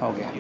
हो गया।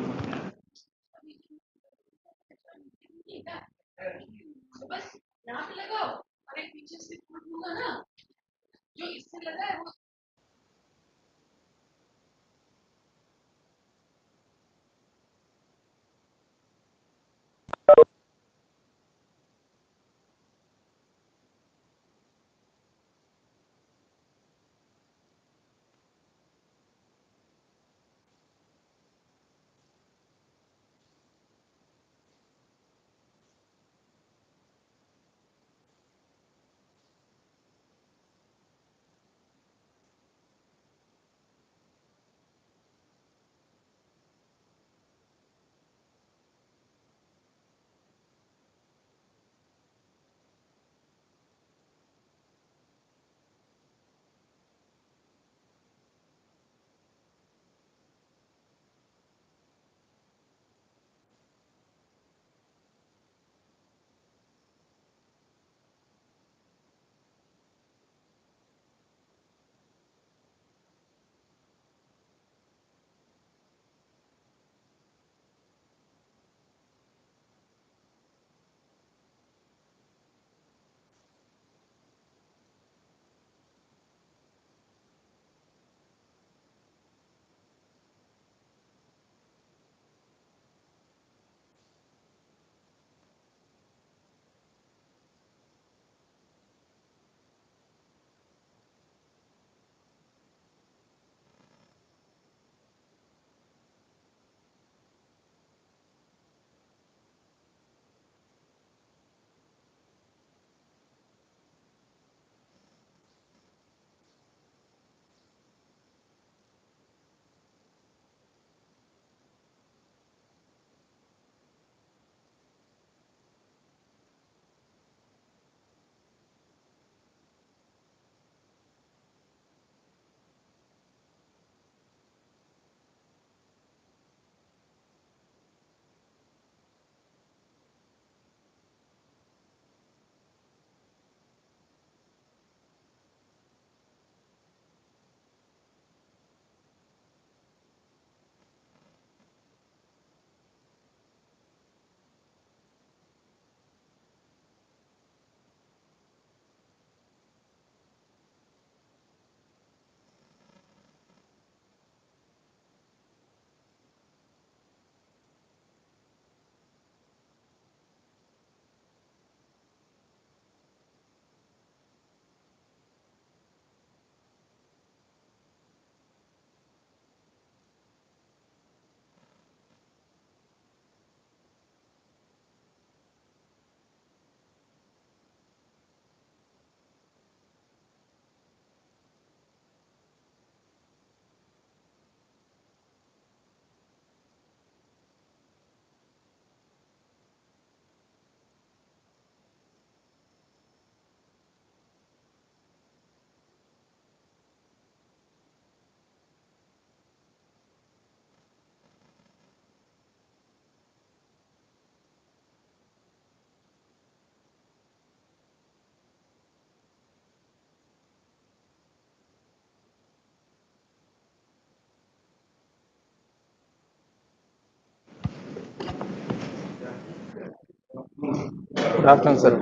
Good afternoon, sir.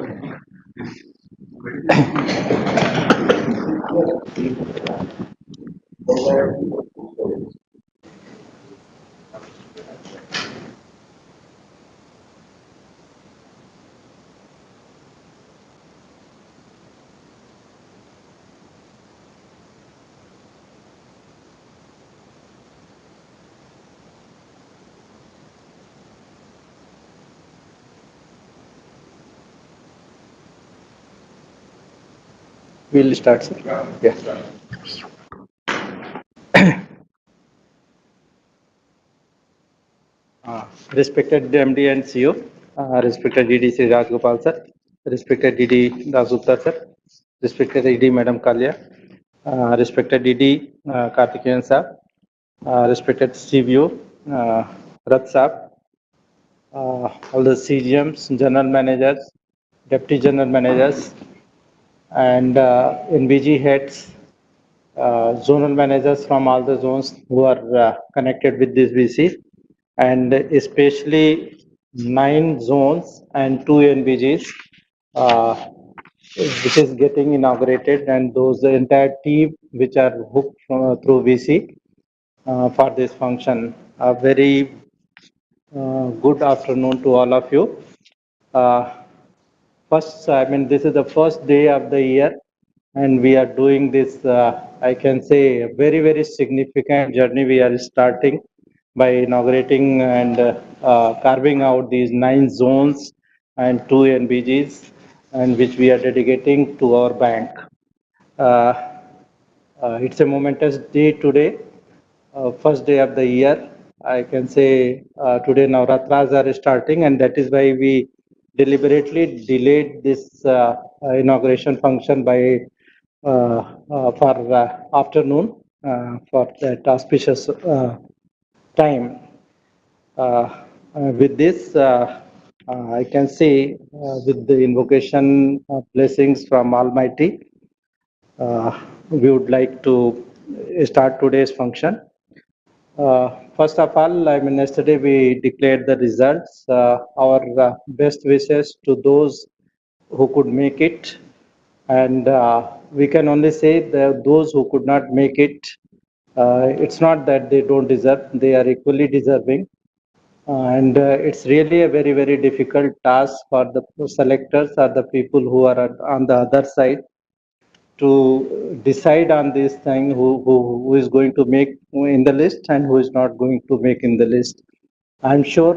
We'll start, sir. Yeah. Respected MD and CEO, respected DD Sri Rajgopal sir, respected DD Dasgupta sir, respected ED Madam Kalia, respected ED Karthikeyan Sir, respected CVO Rath Sir, all the CGMs, general managers, deputy general managers, and NBG heads, zonal managers from all the zones who are connected with this VC, and especially 9 zones and 2 NBGs, which is getting inaugurated, and those the entire team which are hooked through VC for this function. A very good afternoon to all of you. Uh, First, I mean, this is the first day of the year, and we are doing this, I can say, a very, very significant journey. We are starting by inaugurating and carving out these 9 zones and 2 NBGs, and which we are dedicating to our bank. Uh, it's a momentous day today, first day of the year. I can say today Navratras are starting, and that is why we deliberately delayed this inauguration function by for afternoon for that auspicious time. With this, I can say with the invocation blessings from Almighty, we would like to start today's function. First of all, I mean, yesterday we declared the results. Our best wishes to those who could make it, and we can only say that those who could not make it, it's not that they don't deserve; they are equally deserving. And it's really a very, very difficult task for the selectors or the people who are on the other side to decide on this thing who is going to make in the list and who is not going to make in the list. I'm sure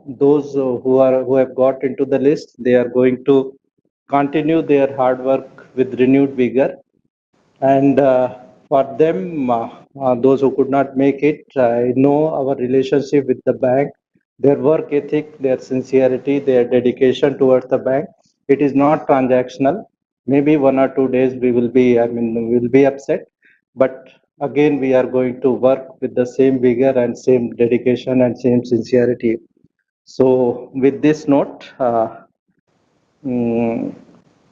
those who have got into the list, they are going to continue their hard work with renewed vigor. And for them, those who could not make it, I know our relationship with the bank, their work ethic, their sincerity, their dedication towards the bank. It is not transactional. Maybe 1 or 2 days we will be, I mean, we will be upset, but again we are going to work with the same vigor and same dedication and same sincerity. So with this note, mm,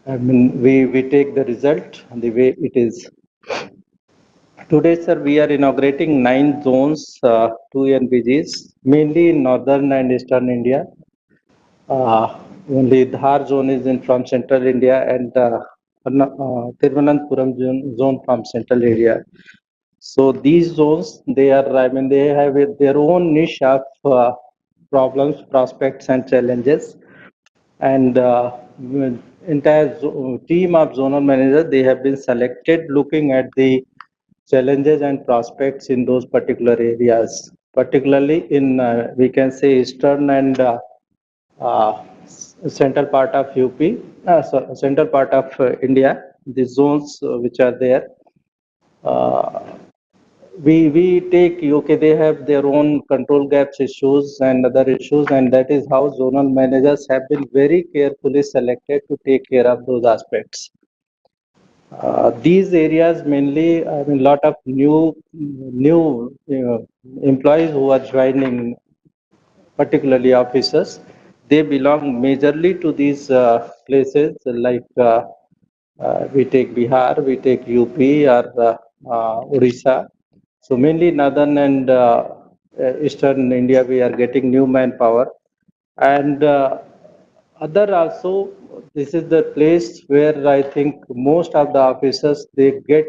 I mean, we take the result the way it is. Today, sir, we are inaugurating 9 zones, 2 NBGs, mainly in northern and eastern India. Only Dhar zone is in from central India, and Thiruvananthapuram zone from central area. So these zones, they are, I mean, they have their own niche of problems, prospects, and challenges. And entire team of zonal managers, they have been selected looking at the challenges and prospects in those particular areas, particularly in we can say eastern and central part of UP, central part of India. The zones which are there, uh, we take okay, they have their own control gaps issues and other issues, and that is how zonal managers have been very carefully selected to take care of those aspects. These areas mainly, I mean, lot of new employees who are joining, particularly officers, they belong majorly to these places like we take Bihar, we take UP or Odisha. So mainly northern and eastern India, we are getting new manpower, and other also. This is the place where I think most of the officers they get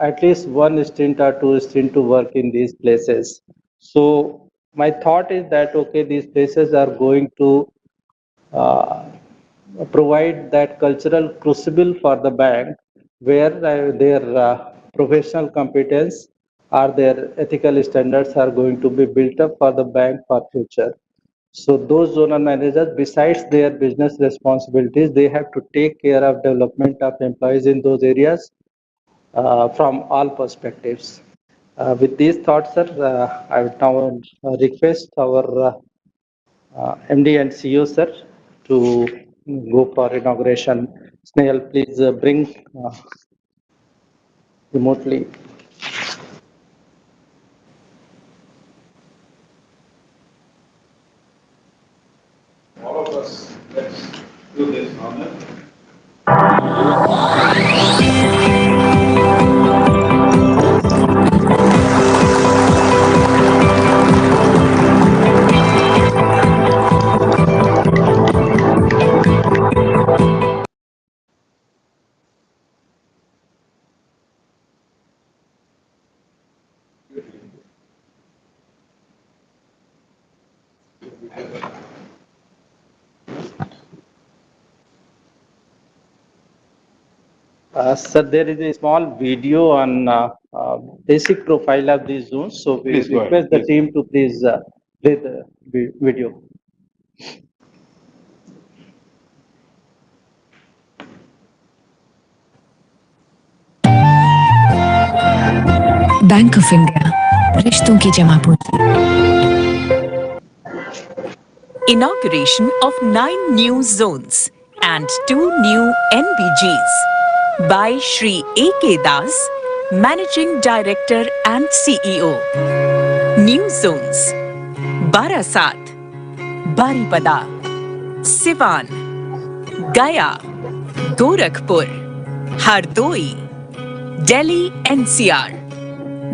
at least one stint or two stint to work in these places. So my thought is that okay, these places are going to uh, provide that cultural crucible for the bank where their professional competence or their ethical standards are going to be built up for the bank for future. So those zonal managers, besides their business responsibilities, they have to take care of development of employees in those areas from all perspectives. With these thoughts, sir, I would now request our MD and CEO, sir, to go for inauguration. Snail, please bring remotely. All of us, let's do this honor. Sir, there is a small video on basic profile of these zones. So we Please go ahead, request the please. team to please play the video. Bank of India, रिश्तों की जमा पूंजी। Inauguration of 9 new zones and 2 new NBGs by Shri A.K. Das, Managing Director and CEO. New zones: Barasat, Baripada, Siwan, Gaya, Gorakhpur, Hardoi, Delhi NCR,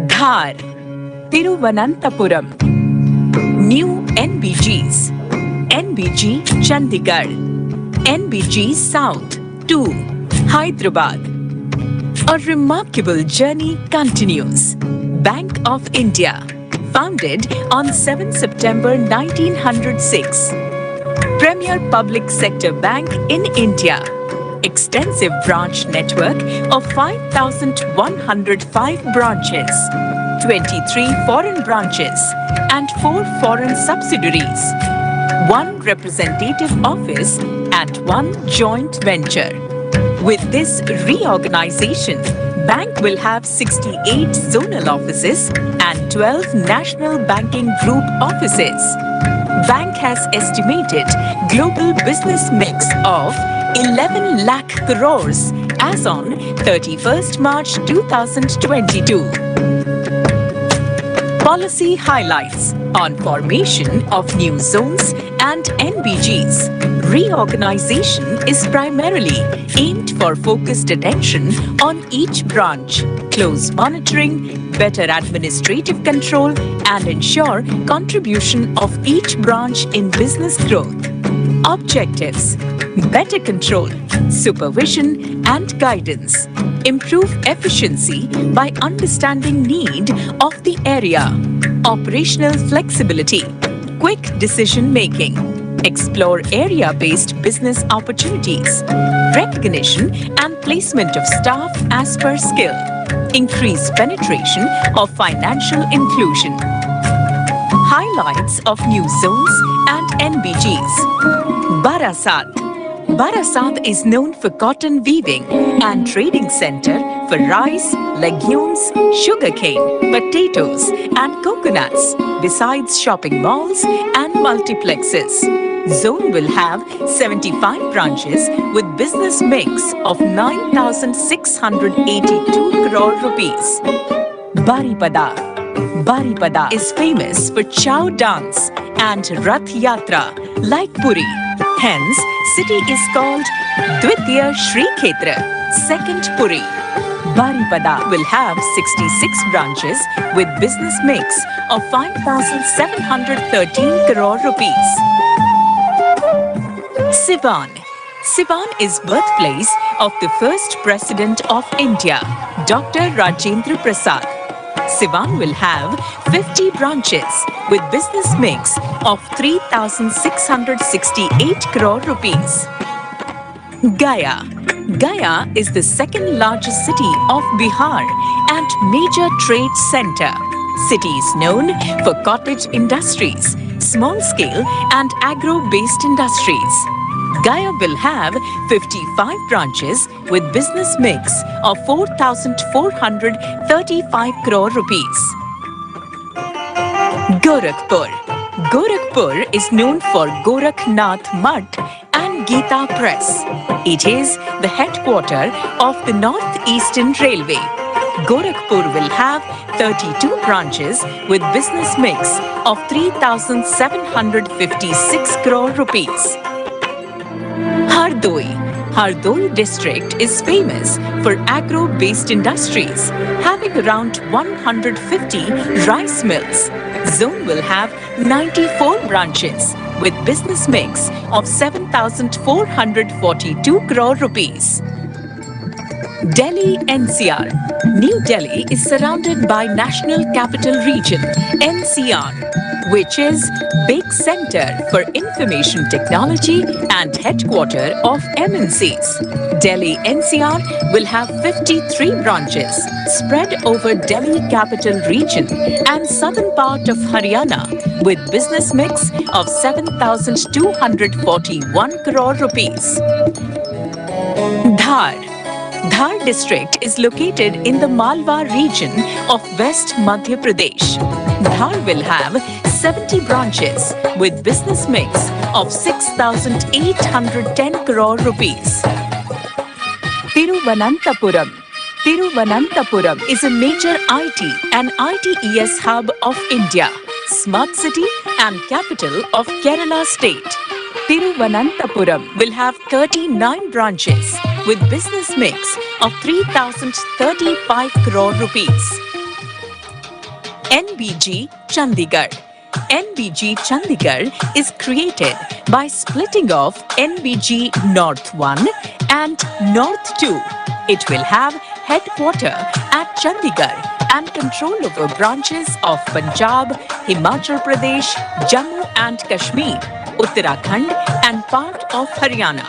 Dhar, Tiruvananthapuram. New NBGs: NBG Chandigarh, NBG South 2, Hyderabad. A remarkable journey continues. Bank of India, founded on 7 September 1906. Premier public sector bank in India. Extensive branch network of 5,105 branches, 23 foreign branches and 4 foreign subsidiaries, 1 representative office and 1 joint venture. With this reorganization, bank will have 68 zonal offices and 12 national banking group offices. Bank has estimated global business mix of 11 lakh crores as on 31st March 2022. Policy highlights on formation of new zones and NBGs. Reorganization is primarily aimed for focused attention on each branch, close monitoring, better administrative control, and ensure contribution of each branch in business growth. Objectives: better control, supervision, and guidance. Improve efficiency by understanding need of the area. Operational flexibility, quick decision making. Explore area-based business opportunities. Recognition and placement of staff as per skill. Increase penetration of financial inclusion. Highlights of new zones and NBGs. Barasat. Barasat is known for cotton weaving and trading center for rice, legumes, sugarcane, potatoes and coconuts, besides shopping malls and multiplexes. Zone will have 75 branches with business mix of 9,682 crore rupees. Baripada. Baripada is famous for Chow dance and Rath Yatra like Puri. Hence, city is called Dvitiya Shri Kshetra, second Puri. Baripada will have 66 branches with business mix of 5,713 crore rupees. Siwan. Siwan is birthplace of the first President of India, Dr. Rajendra Prasad. Siwan will have 50 branches with business mix of 3,668 crore rupees. Gaya. Gaya is the second largest city of Bihar and major trade center. City is known for cottage industries, small scale and agro-based industries. Gaya will have 55 branches with business mix of 4,435 crore rupees. Gorakhpur. Gorakhpur is known for Gorakhnath Mutt and Geeta Press. It is the headquarter of the Northeastern Railway. Gorakhpur will have 32 branches with business mix of 3,756 crore rupees. Hardoi. Hardoi district is famous for agro-based industries, having around 150 rice mills. Zone will have 94 branches with business mix of 7,442 crore rupees. Delhi NCR. New Delhi is surrounded by National Capital Region NCR, which is big center for information technology and headquarter of MNCs. Delhi NCR will have 53 branches spread over Delhi Capital Region and southern part of Haryana with business mix of 7,241 crore rupees. Dhar. Dhar district is located in the Malwa region of West Madhya Pradesh. Dhar will have 70 branches with business mix of 6,810 crore rupees. Thiruvananthapuram. Thiruvananthapuram is a major IT and ITES hub of India, smart city and capital of Kerala state. Thiruvananthapuram will have 39 branches with business mix of 3,035 crore rupees. NBG Chandigarh. NBG Chandigarh is created by splitting of NBG North 1 and North 2. It will have headquarter at Chandigarh and control over branches of Punjab, Himachal Pradesh, Jammu and Kashmir, Uttarakhand and part of Haryana.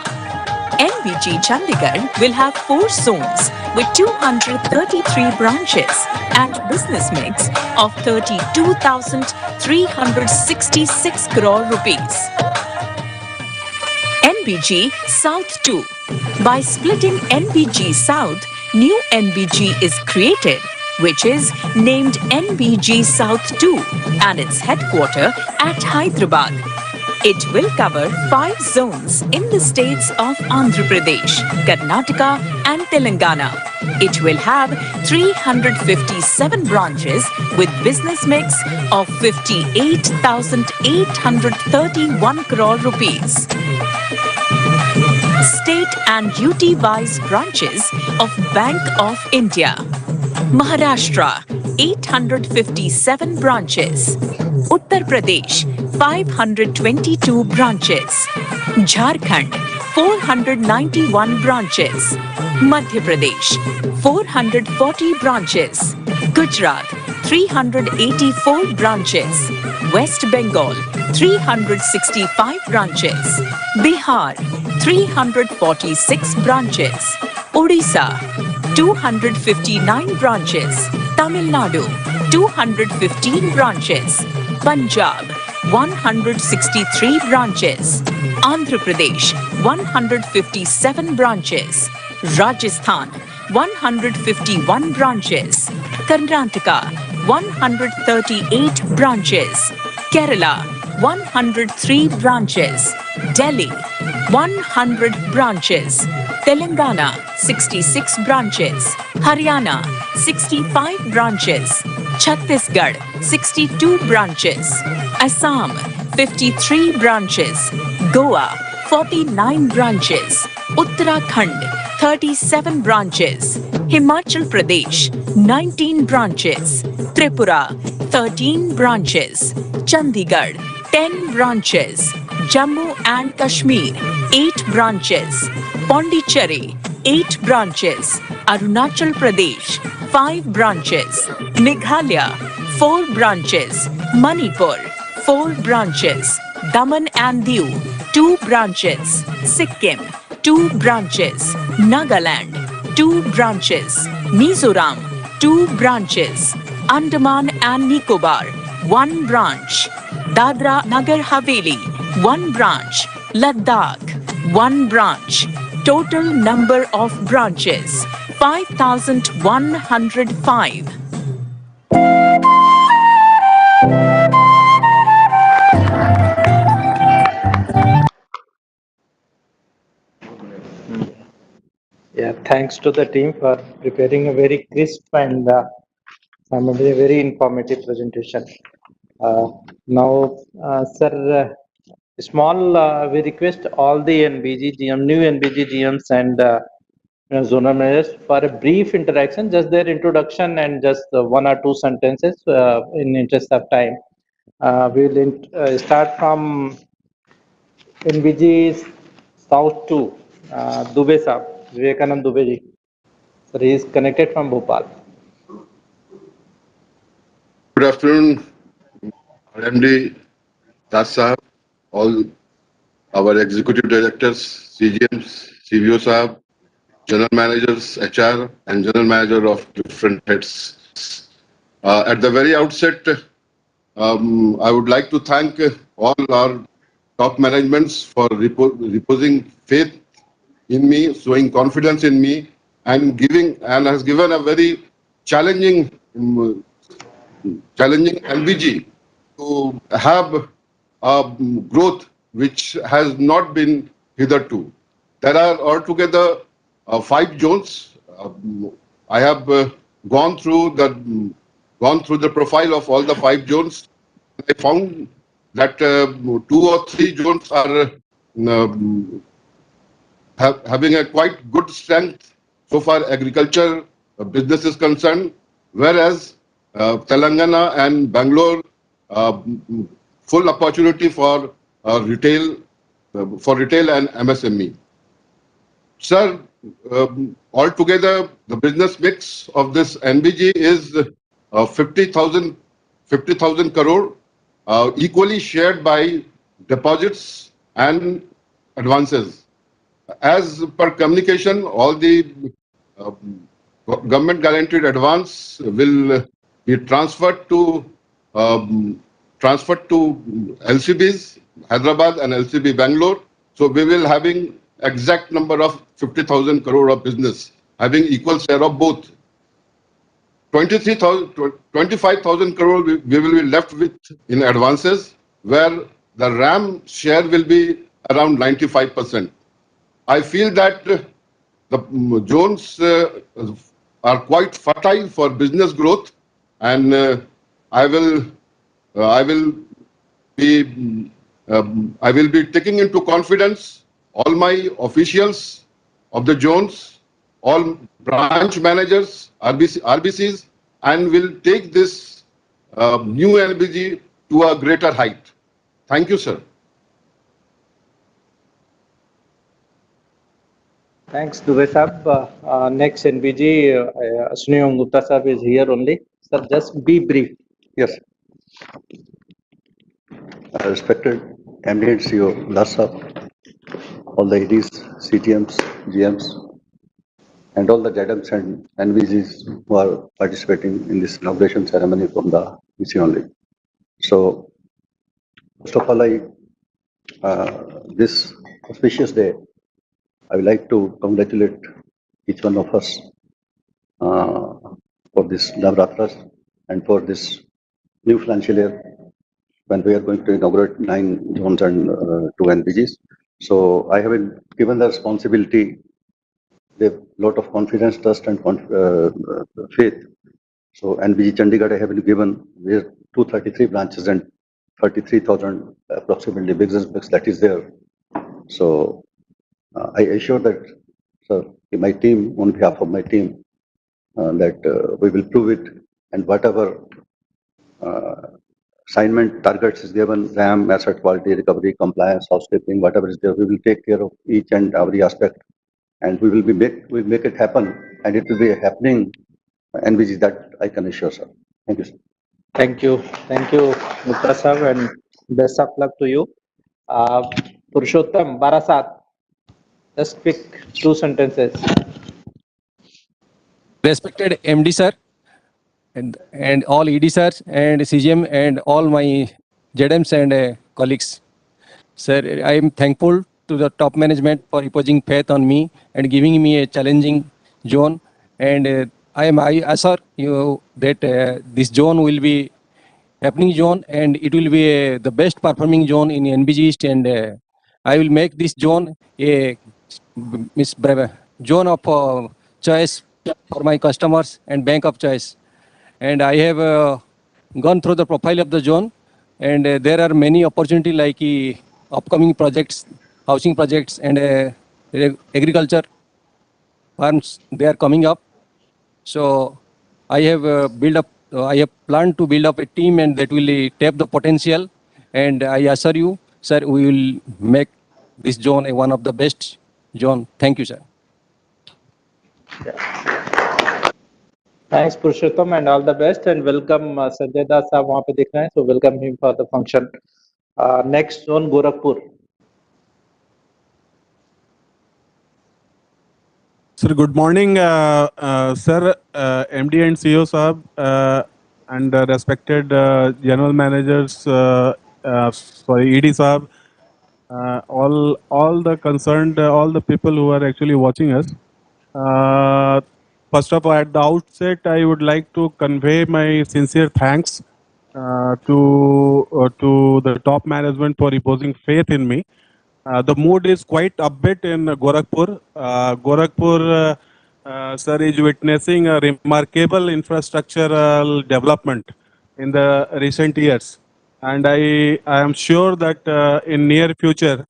NBG Chandigarh will have 4 zones with 233 branches and business mix of 32,366 crore rupees. NBG South 2. By splitting NBG South, new NBG is created, which is named NBG South 2 and its headquarter at Hyderabad. It will cover 5 zones in the states of Andhra Pradesh, Karnataka and Telangana. It will have 357 branches with business mix of 58,831 crore rupees. State and UT-wise branches of Bank of India. Maharashtra, 857 branches. Uttar Pradesh, 522 branches. Jharkhand, 491 branches. Madhya Pradesh, 440 branches. Gujarat, 384 branches. West Bengal, 365 branches. Bihar, 346 branches. Odisha, 259 branches. Tamil Nadu, 215 branches. Punjab, 163 branches. Andhra Pradesh, 157 branches. Rajasthan, 151 branches. Karnataka, 138 branches. Kerala, 103 branches. Delhi, 100 branches. Telangana, 66 branches. Haryana, 65 branches. Chhattisgarh, 62 branches. Assam, 53 branches. Goa, 49 branches. Uttarakhand, 37 branches. Himachal Pradesh, 19 branches. Tripura, 13 branches. Chandigarh, 10 branches. Jammu and Kashmir, 8 branches. Pondicherry, 8 branches. Arunachal Pradesh, 5 branches. Meghalaya, 4 branches. Manipur, 4 branches. Daman and Diu, 2 branches. Sikkim, 2 branches. Nagaland, 2 branches. Mizoram, 2 branches. Andaman and Nicobar, 1 branch. Dadra Nagar Haveli, 1 branch. Ladakh, 1 branch. Total number of branches, 5,105. Yeah, thanks to the team for preparing a very crisp and a very informative presentation. Now, sir, we request all the NBG GM, new NBG GMs and zonal managers for a brief interaction, just their introduction and just one or two sentences in interest of time. We'll start from NBG South 2, Dubey Saab, Vivekanand Dubey ji. Sir, he is connected from Bhopal. Good afternoon, MD, Das Sahab, all our executive directors, CGMs, CVO Sahab, general managers, HR, and general manager of different heads. At the very outset, I would like to thank all our top managements for reposing faith in me, showing confidence in me, and has given a very challenging NBG to have a growth which has not been hitherto. There are altogether 5 zones. I have gone through the profile of all the 5 zones. I found that 2 or 3 zones are having a quite good strength so far agriculture business is concerned, whereas Telangana and Bangalore full opportunity for retail and MSME. Sir, altogether the business mix of this NBG is 50,000 crore, equally shared by deposits and advances. As per communication, all the government guaranteed advance will be transferred to LCBs, Hyderabad and LCB Bangalore. So we will having exact number of 50,000 crore of business, having equal share of both. 25,000 crore we will be left with in advances, where the RAM share will be around 95%. I feel that the zones are quite fertile for business growth, and I will be taking into confidence all my officials of the zones, all branch managers, RBCs, and will take this new NBG to a greater height. Thank you, sir. Thanks, Dubey Saab. Next NBG, Sunil Gupta Saab is here only. Sir, just be brief. Yes. Respected MD and CEO, Das Saab, all the ADs, CTMs, GMs, and all the JADMs and NBGs who are participating in this inauguration ceremony from the PC only. So, first of all, this auspicious day, I would like to congratulate each one of us for this Navratras and for this new financial year when we are going to inaugurate 9 zones and 2 NBGs. So I have been given the responsibility with a lot of confidence, trust, and faith. So NBG Chandigarh I have been given with 233 branches and 33,000 approximately business books that is there. So I assure that, sir, my team, on behalf of my team, that we will prove it, and whatever assignment targets is given, RAM, asset quality, recovery, compliance, housekeeping, whatever is there, we will take care of each and every aspect, and we'll make it happen, and it will be happening. NBG, that I can assure, sir. Thank you, sir. Thank you, Gupta Saab, and best of luck to you. Purushottam Barasat, just pick 2 sentences. Respected MD sir, and all ED sirs and CGM and all my JDMs and colleagues. Sir, I am thankful to the top management for reposing faith on me and giving me a challenging zone. And I assure you that this zone will be happening zone, and it will be the best performing zone in NBG East, and I will make this zone a zone of choice for my customers and bank of choice. And I have gone through the profile of the zone, and there are many opportunity like upcoming projects, housing projects, and agriculture farms. They are coming up. So I have I have planned to build up a team, and that will tap the potential. And I assure you, sir, we will make this zone one of the best zone. Thank you, sir. Thanks, Purushottam, and all the best. And welcome, Sanjay Das साहब वहाँ पे दिख रहे हैं, so welcome him for the function. Next zone, Gorakhpur. Sir, good morning, sir, MD and CEO Saab, and respected general managers, sorry, ED Saab, all the concerned, all the people who are actually watching us. First of all, at the outset, I would like to convey my sincere thanks to the top management for reposing faith in me. The mood is quite upbeat in Gorakhpur. Sir, is witnessing a remarkable infrastructural development in the recent years. And I am sure that in near future,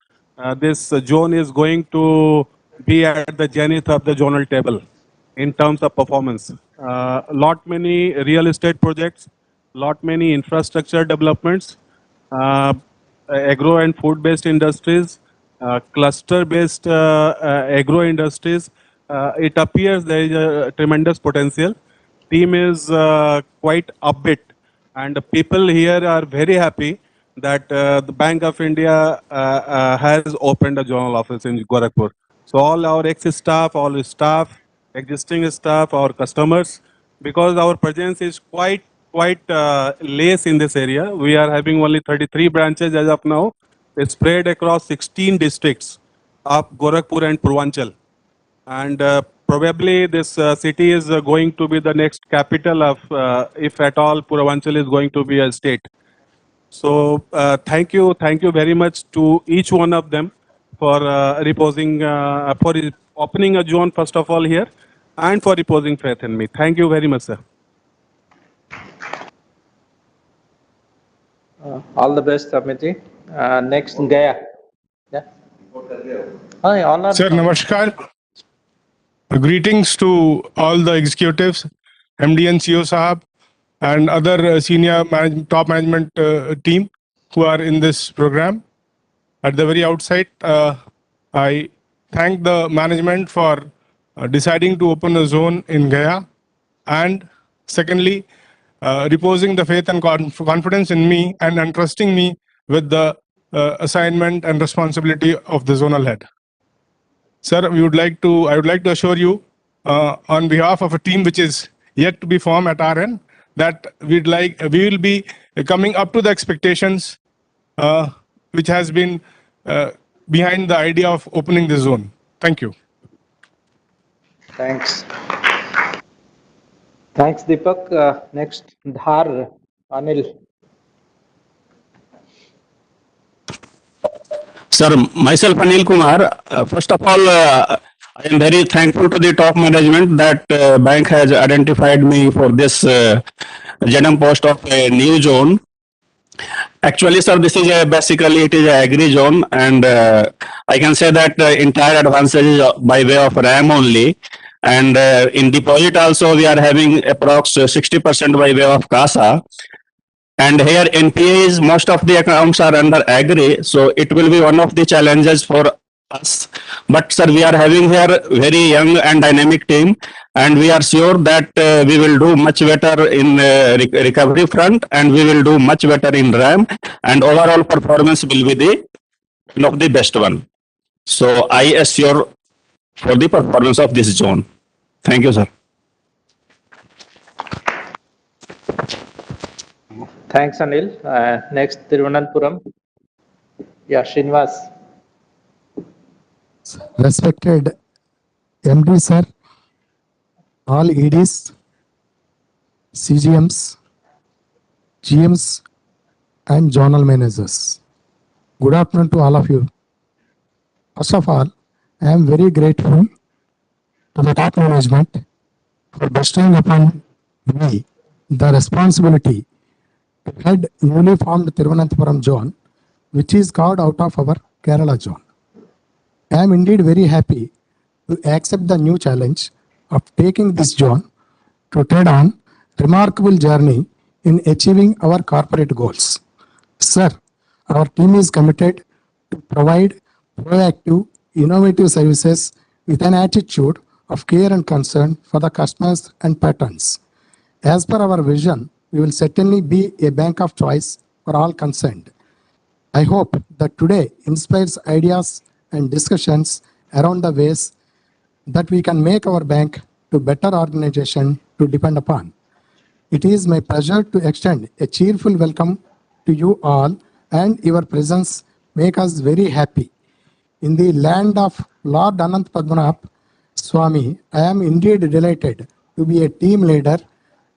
this zone is going to be at the zenith of the zonal table in terms of performance. Lot many real estate projects, lot many infrastructure developments, agro and food-based industries, cluster-based agro industries. It appears there is a tremendous potential. Team is quite upbeat, and the people here are very happy that the Bank of India has opened a zonal office in Gorakhpur. So all our ex-staff, all staff, existing staff, our customers, because our presence is quite less in this area. We are having only 33 branches as of now. It's spread across 16 districts of Gorakhpur and Purvanchal. And probably this city is going to be the next capital of, if at all, Purvanchal is going to be a state. So thank you very much to each one of them for reposing, for opening a zone first of all here, and for reposing faith in me. Thank you very much, sir. All the best, Amity. Next, Gaya. Yeah. Hi, honor. Sir, namaskar. Greetings to all the executives, MD and CEO Sahab, and other senior top management team who are in this program. At the very outset, I thank the management for deciding to open a zone in Gaya, and secondly, reposing the faith and confidence in me and entrusting me with the assignment and responsibility of the zonal head. Sir, I would like to assure you on behalf of a team which is yet to be formed at our end that we will be coming up to the expectations which has been behind the idea of opening the zone. Thank you. Thanks. Thanks, Deepak. Next, Dhar, Anil. Sir, myself Anil Kumar. First of all, I am very thankful to the top management that bank has identified me for this GNM post of a new zone. Actually, sir, this is basically it is a agri zone, and I can say that entire advances is by way of RAM only. And in deposit also we are having approx 60% by way of CASA. And here NPAs, most of the accounts are under agri, so it will be one of the challenges for us. But sir, we are having here very young and dynamic team, and we are sure that we will do much better in recovery front, and we will do much better in RAM, and overall performance will be the one of the best one. So I assure for the performance of this zone. Thank you, sir. Thanks, Anil. Next, Thiruvananthapuram. Yeah, Srinivas. Respected MD sir, all EDs, CGMs, GMs, and zonal managers. Good afternoon to all of you. First of all, I am very grateful to the top management for bestowing upon me the responsibility to head newly formed Thiruvananthapuram zone, which is carved out of our Kerala zone. I am indeed very happy to accept the new challenge of taking this zone to tread on remarkable journey in achieving our corporate goals. Sir, our team is committed to provide proactive, innovative services with an attitude of care and concern for the customers and patrons. As per our vision, we will certainly be a bank of choice for all concerned. I hope that today inspires ideas and discussions around the ways that we can make our bank to better organization to depend upon. It is my pleasure to extend a cheerful welcome to you all, and your presence make us very happy. In the land of Lord Anant Padmanabh Swami, I am indeed delighted to be a team leader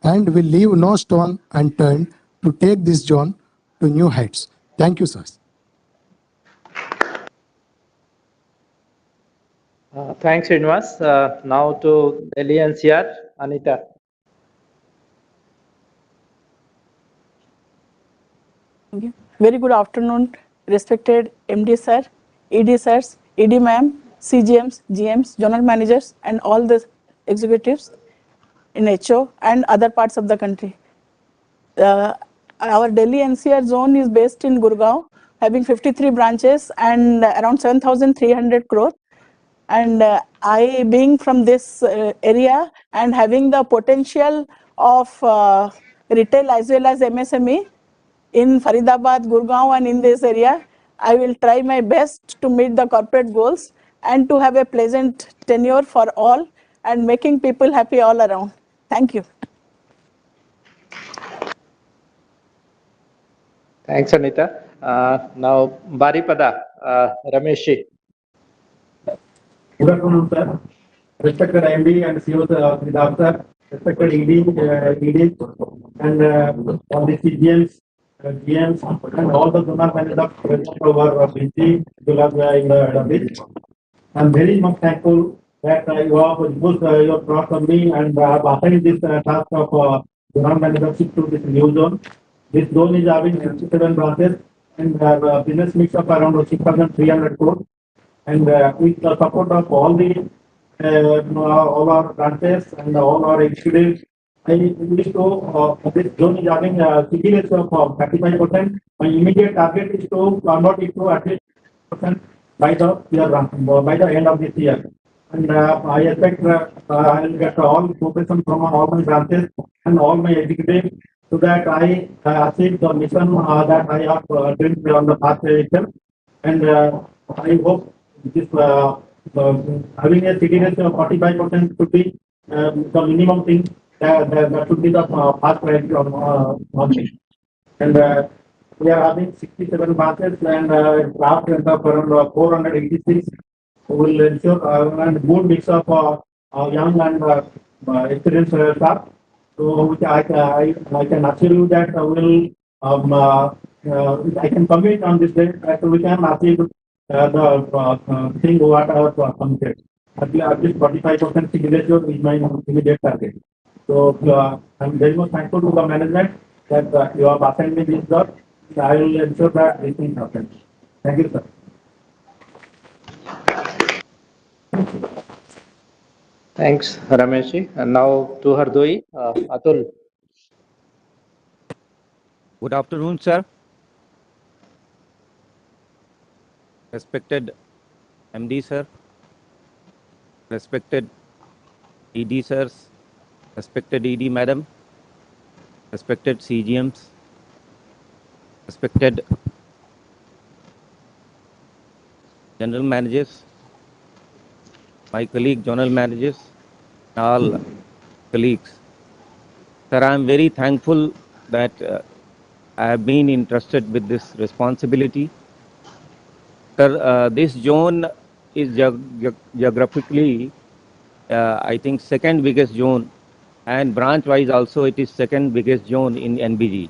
and will leave no stone unturned to take this zone to new heights. Thank you, sir. Thanks, Srinivas. Now to Delhi NCR, Anita. Very good afternoon, respected MD sir, ED sirs, ED ma'am, CGMs, GMs, general managers, and all the executives in HO and other parts of the country. Our Delhi NCR zone is based in Gurgaon, having 53 branches and around 7,300 crore. And I, being from this area and having the potential of retail as well as MSME in Faridabad, Gurgaon, and in this area, I will try my best to meet the corporate goals and to have a pleasant tenure for all and making people happy all around. Thank you. Thanks, Anita. Now, Baripada, Rameshi. Good afternoon, sir. Respected MD and CEOs of the doctor, respected EDs, and all the CGMs, GMs, and all the donor managers of our busy in the bridge. I'm very much thankful that you have put your trust on me and have assigned this task of donor managership to this new zone. This zone is having 67 branches and business mix of around 6,300 crores. And with the support of all all our branches and all our executives, I wish to this zone is having a CD ratio of 35%. My immediate target is to convert it to at least percent by the year by the end of this year. And I expect I will get all cooperation from all my branches and all my executives so that I achieve the mission that I have dreamed on the path itself. And I hope this having a CD ratio of 45% should be the minimum thing that should be the path priority on me. And we are having 67 branches and staff strength of around 486 will ensure and good mix of young and experienced staff. So which I can assure you that will I can commit on this day that we can achieve the thing what I have committed. At least 45% signature is my immediate target. So I'm very much thankful to the management that you have assigned me this job. I will ensure that this thing happens. Thank you, sir. Thanks, Rameshi. And now to Hardoi, Atul. Good afternoon, sir. Respected MD, sir. Respected ED, sirs. Respected ED, madam. Respected CGMs. Respected general managers. My colleague general managers. All colleagues. Sir, I am very thankful that I have been entrusted with this responsibility. Sir, this zone is geographically, I think, second biggest zone, and branch-wise also it is second biggest zone in NBG.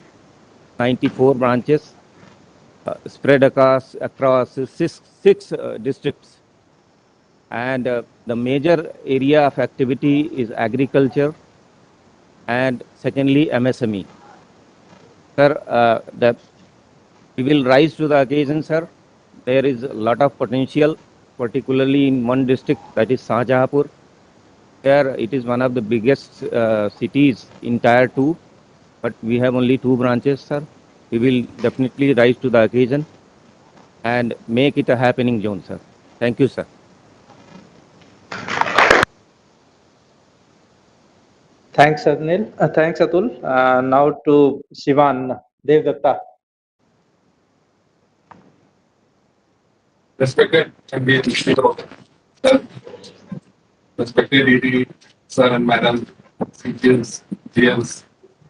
94 branches spread across six districts, and The major area of activity is agriculture and secondly MSME. Sir, we will rise to the occasion, sir. There is a lot of potential, particularly in one district, that is Shahjahanpur. There it is one of the biggest cities in Tier 2, but we have only 2 branches, sir. We will definitely rise to the occasion and make it a happening zone, sir. Thank you, sir. Thanks, Anil. Thanks, Atul. Now to Shivan Devdatta. Respected MBA, respected ED, sir and madam, CGMs, GMs,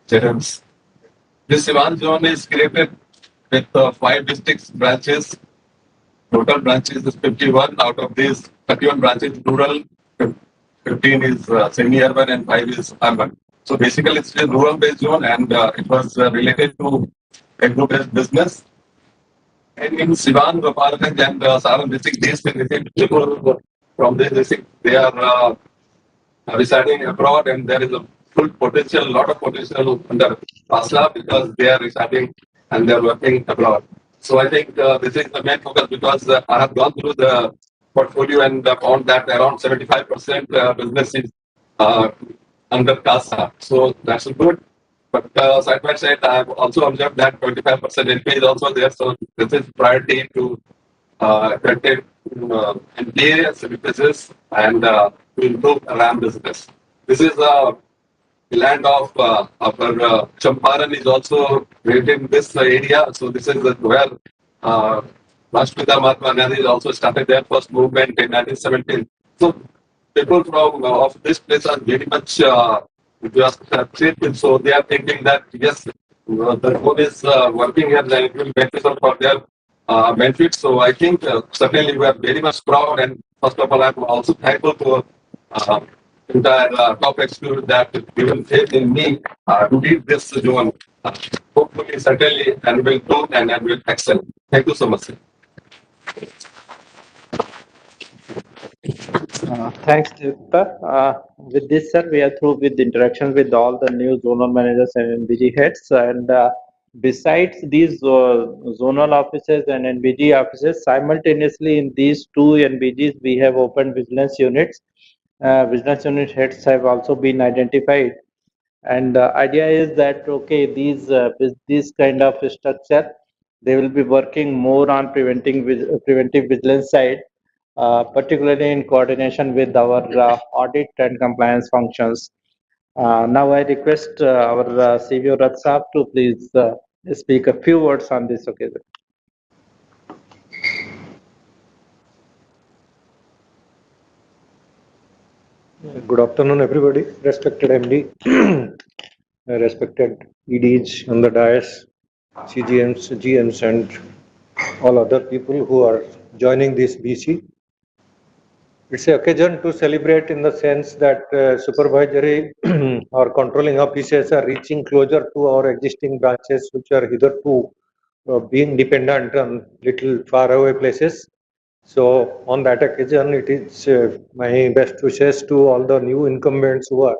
JRMs. This Sivan zone is created with 5 districts branches. Total branches is 51. Out of these, 31 branches rural, 15 is semi-urban, and 5 is urban. So basically, it's a rural-based zone, and it was related to agro-based business. And in Sivan, Gopalganj, and Saran district, these people from this district, they are residing abroad, and there is a full potential, lot of potential under Basla because they are residing and they are working abroad. So I think this is the main focus because I have gone through the portfolio and found that around 75% business is under CASA. So that's good. But side by side, I have also observed that 25% NP is also there. So this is priority to contain NPA services and to improve RAM business. This is the land of our Champaran is also created in this area. So this is where Rashtrapita Mahatma Gandhi also started their first movement in 1917. So people from of this place are very much enthusiastic. So they are thinking that yes, the road is working here, and it will beneficial for their benefits. So I think certainly we are very much proud, and first of all, I'm also thankful to entire top executive that given faith in me to lead this zone. Hopefully, certainly, and will do and will excel. Thank you so much, sir. Thanks, Devdatta. With this, sir, we are through with the interaction with all the new zonal managers and NBG heads. And besides these zonal offices and NBG offices, simultaneously in these 2 NBGs, we have opened vigilance units. Vigilance unit heads have also been identified. And the idea is that, okay, these kind of structure, they will be working more on preventive vigilance side, particularly in coordination with our audit and compliance functions. Now I request our CVO Rath Saab to please speak a few words on this occasion. Good afternoon, everybody. Respected MD, respected EDs on the dais, CGMs, GMs, and all other people who are joining this BC. It's an occasion to celebrate in the sense that supervisory or controlling offices are reaching closer to our existing branches, which are hitherto being dependent on little far away places. So on that occasion, it is my best wishes to all the new incumbents who are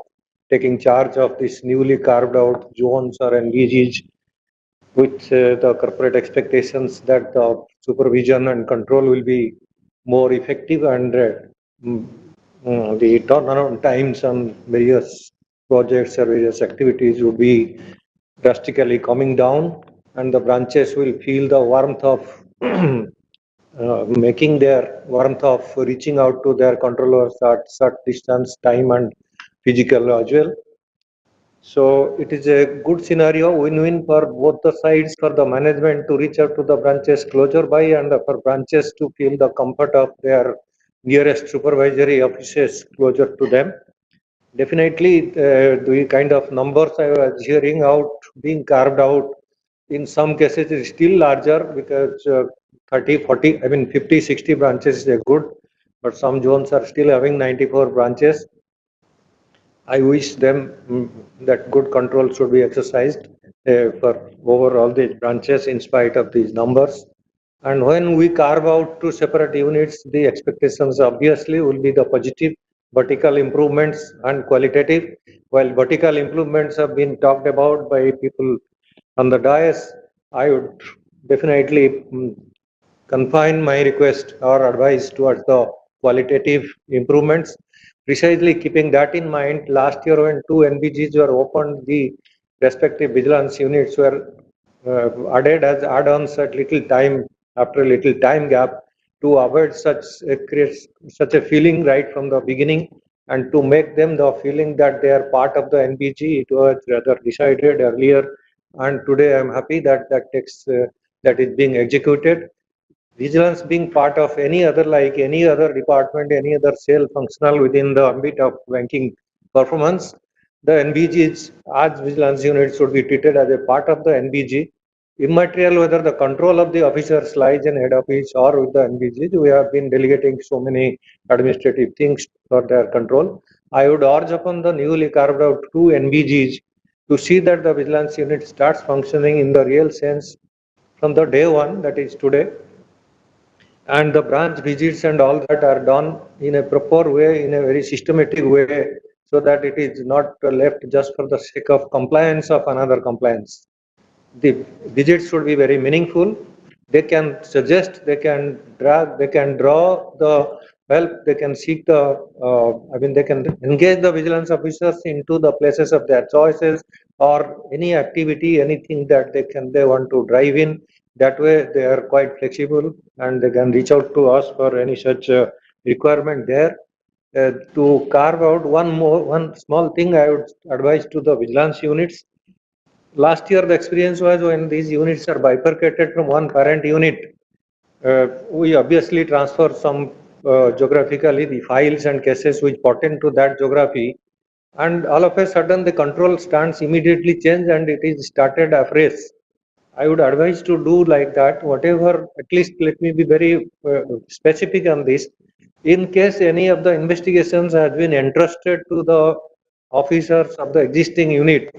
taking charge of these newly carved out zones or NBGs with the corporate expectations that the supervision and control will be more effective and the turnaround times on various projects or various activities would be drastically coming down, and the branches will feel the warmth of making their warmth of reaching out to their controllers at short distance, time, and physical as well. So it is a good scenario, win-win for both the sides, for the management to reach out to the branches closer by, and for branches to feel the comfort of their nearest supervisory offices closer to them. Definitely, the kind of numbers I was hearing out being carved out in some cases is still larger because 30, 40, I mean 50, 60 branches is good, but some zones are still having 94 branches. I wish them that good control should be exercised for over all these branches in spite of these numbers. And when we carve out two separate units, the expectations obviously will be the positive vertical improvements and qualitative. While vertical improvements have been talked about by people on the dais, I would definitely confine my request or advice towards the qualitative improvements. Precisely keeping that in mind, last year when two NBGs were opened, the respective vigilance units were added as add-ons at little time after a little time gap to avoid such a feeling right from the beginning and to make them the feeling that they are part of the NBG. It was rather decided earlier, and today I am happy that that is being executed. Vigilance being part of any other, like any other department, any other cell functional within the ambit of banking performance, the NBGs as vigilance units should be treated as a part of the NBG. Immaterial whether the control of the officers lies in head office or with the NBGs, we have been delegating so many administrative things for their control. I would urge upon the newly carved out two NBGs to see that the vigilance unit starts functioning in the real sense from the day one, that is today, and the branch visits and all that are done in a proper way, in a very systematic way, so that it is not left just for the sake of compliance of another compliance. The visits should be very meaningful. They can suggest, they can drag, they can draw the help, they can seek the, they can engage the vigilance officers into the places of their choices or any activity, anything that they want to drive in. That way they are quite flexible and they can reach out to us for any such requirement there. To carve out one small thing, I would advise to the vigilance units. Last year, the experience was when these units are bifurcated from one parent unit, we obviously transfer some geographically the files and cases which pertain to that geography, and all of a sudden the control stands immediately change and it is started afresh. I would advise to do like that, whatever, at least let me be very specific on this. In case any of the investigations has been entrusted to the officers of the existing unit,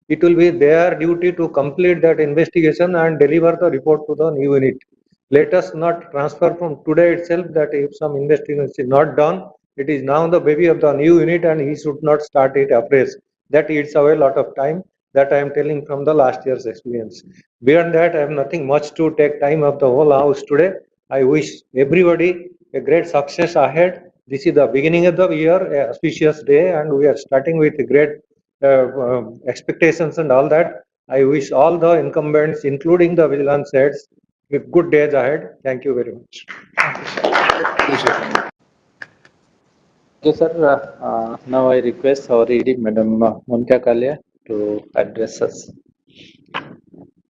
it will be their duty to complete that investigation and deliver the report to the new unit. Let us not transfer from today itself that if some investigation is not done, it is now the baby of the new unit and he should not start it afresh. That eats away a lot of time. That I am telling from the last year's experience. Beyond that, I have nothing much to take time of the whole house today. I wish everybody a great success ahead. This is the beginning of the year, a auspicious day, and we are starting with great expectations and all that. I wish all the incumbents, including the vigilance heads, with good days ahead. Thank you very much. Okay, sir. Now I request our ED, Madam Monica Kalia, to address us.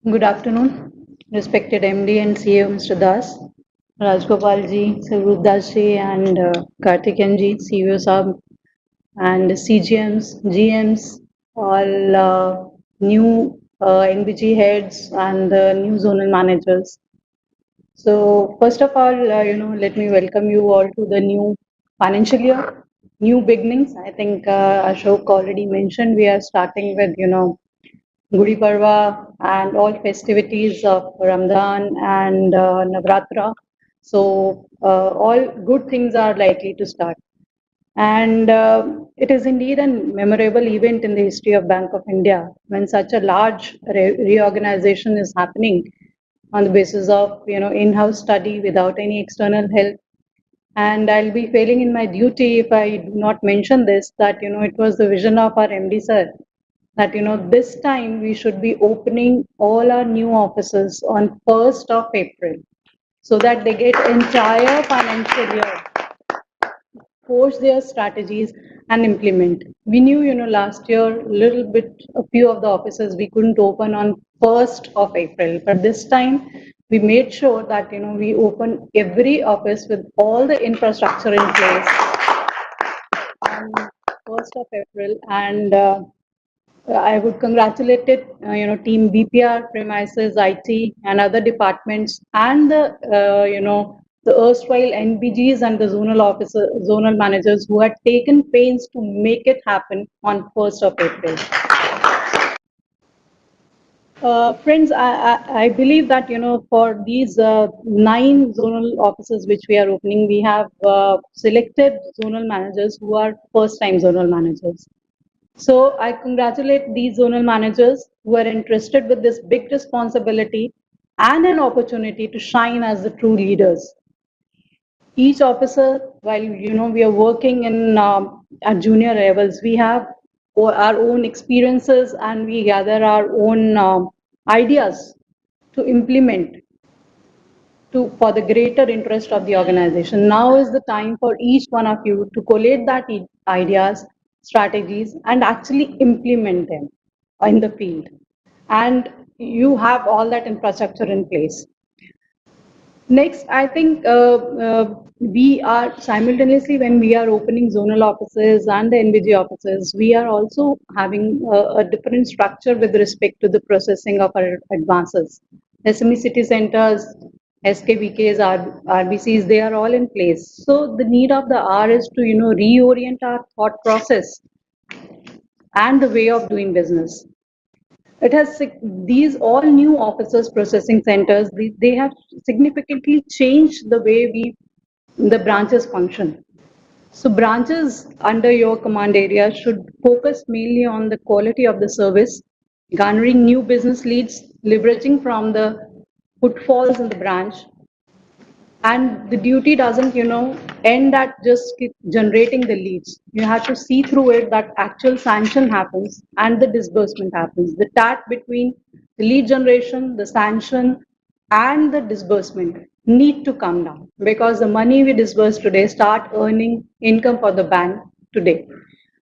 Good afternoon, respected MD and CEO Mr. Das, Rajgopal ji, Sarvrudas ji, and Karthikeyan ji, CEO Saab, and CGMs, GMs, all new NBG heads and new zonal managers. So first of all, let me welcome you all to the new financial year, new beginnings. I think Ashok already mentioned we are starting with, Gudi Parva and all festivities of Ramadan and Navratra. So all good things are likely to start. And it is indeed a memorable event in the history of Bank of India when such a large reorganization is happening on the basis of in-house study without any external help. And I'll be failing in my duty if I do not mention this, that it was the vision of our MD sir that this time we should be opening all our new offices on 1st of April so that they get entire financial year, force their strategies and implement. We knew, last year, a few of the offices we couldn't open on 1st of April, but this time we made sure that, we open every office with all the infrastructure in place on 1st of April. And I would congratulate it, team BPR, premises, IT, and other departments, and the erstwhile NBGs and the zonal managers who had taken pains to make it happen on 1st of April. Friends, I believe that, for these 9 zonal offices which we are opening, we have selected zonal managers who are first-time zonal managers. So I congratulate these zonal managers who are interested with this big responsibility and an opportunity to shine as the true leaders. Each officer, while we are working in at junior levels, we have our own experiences and we gather our own ideas to implement for the greater interest of the organization. Now is the time for each one of you to collate that ideas, strategies, and actually implement them in the field. And you have all that infrastructure in place. Next, I think we are simultaneously, when we are opening zonal offices and the NBG offices, we are also having a different structure with respect to the processing of our advances. SME city centers, SKVKs, RBCs, they are all in place. So the need of the hour is to reorient our thought process and the way of doing business. It has these all new officers processing centers. They have significantly changed the way the branches function. So branches under your command area should focus mainly on the quality of the service, garnering new business leads, leveraging from the footfalls in the branch, and the duty doesn't end at just generating the leads. You have to see through it that actual sanction happens and the disbursement happens. The tat between the lead generation, the sanction, and the disbursement need to come down, because the money we disburse today start earning income for the bank today.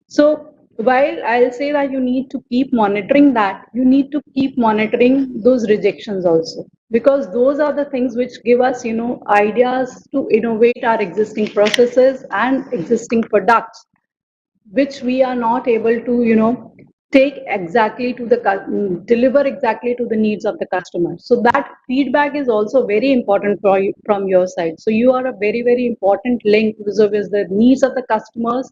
So while I'll say that you need to keep monitoring that, you need to keep monitoring those rejections also, because those are the things which give us, ideas to innovate our existing processes and existing products, which we are not able to, take exactly to deliver exactly to the needs of the customer. So that feedback is also very important for you, from your side. So you are a very, very important link vis-a-vis the needs of the customers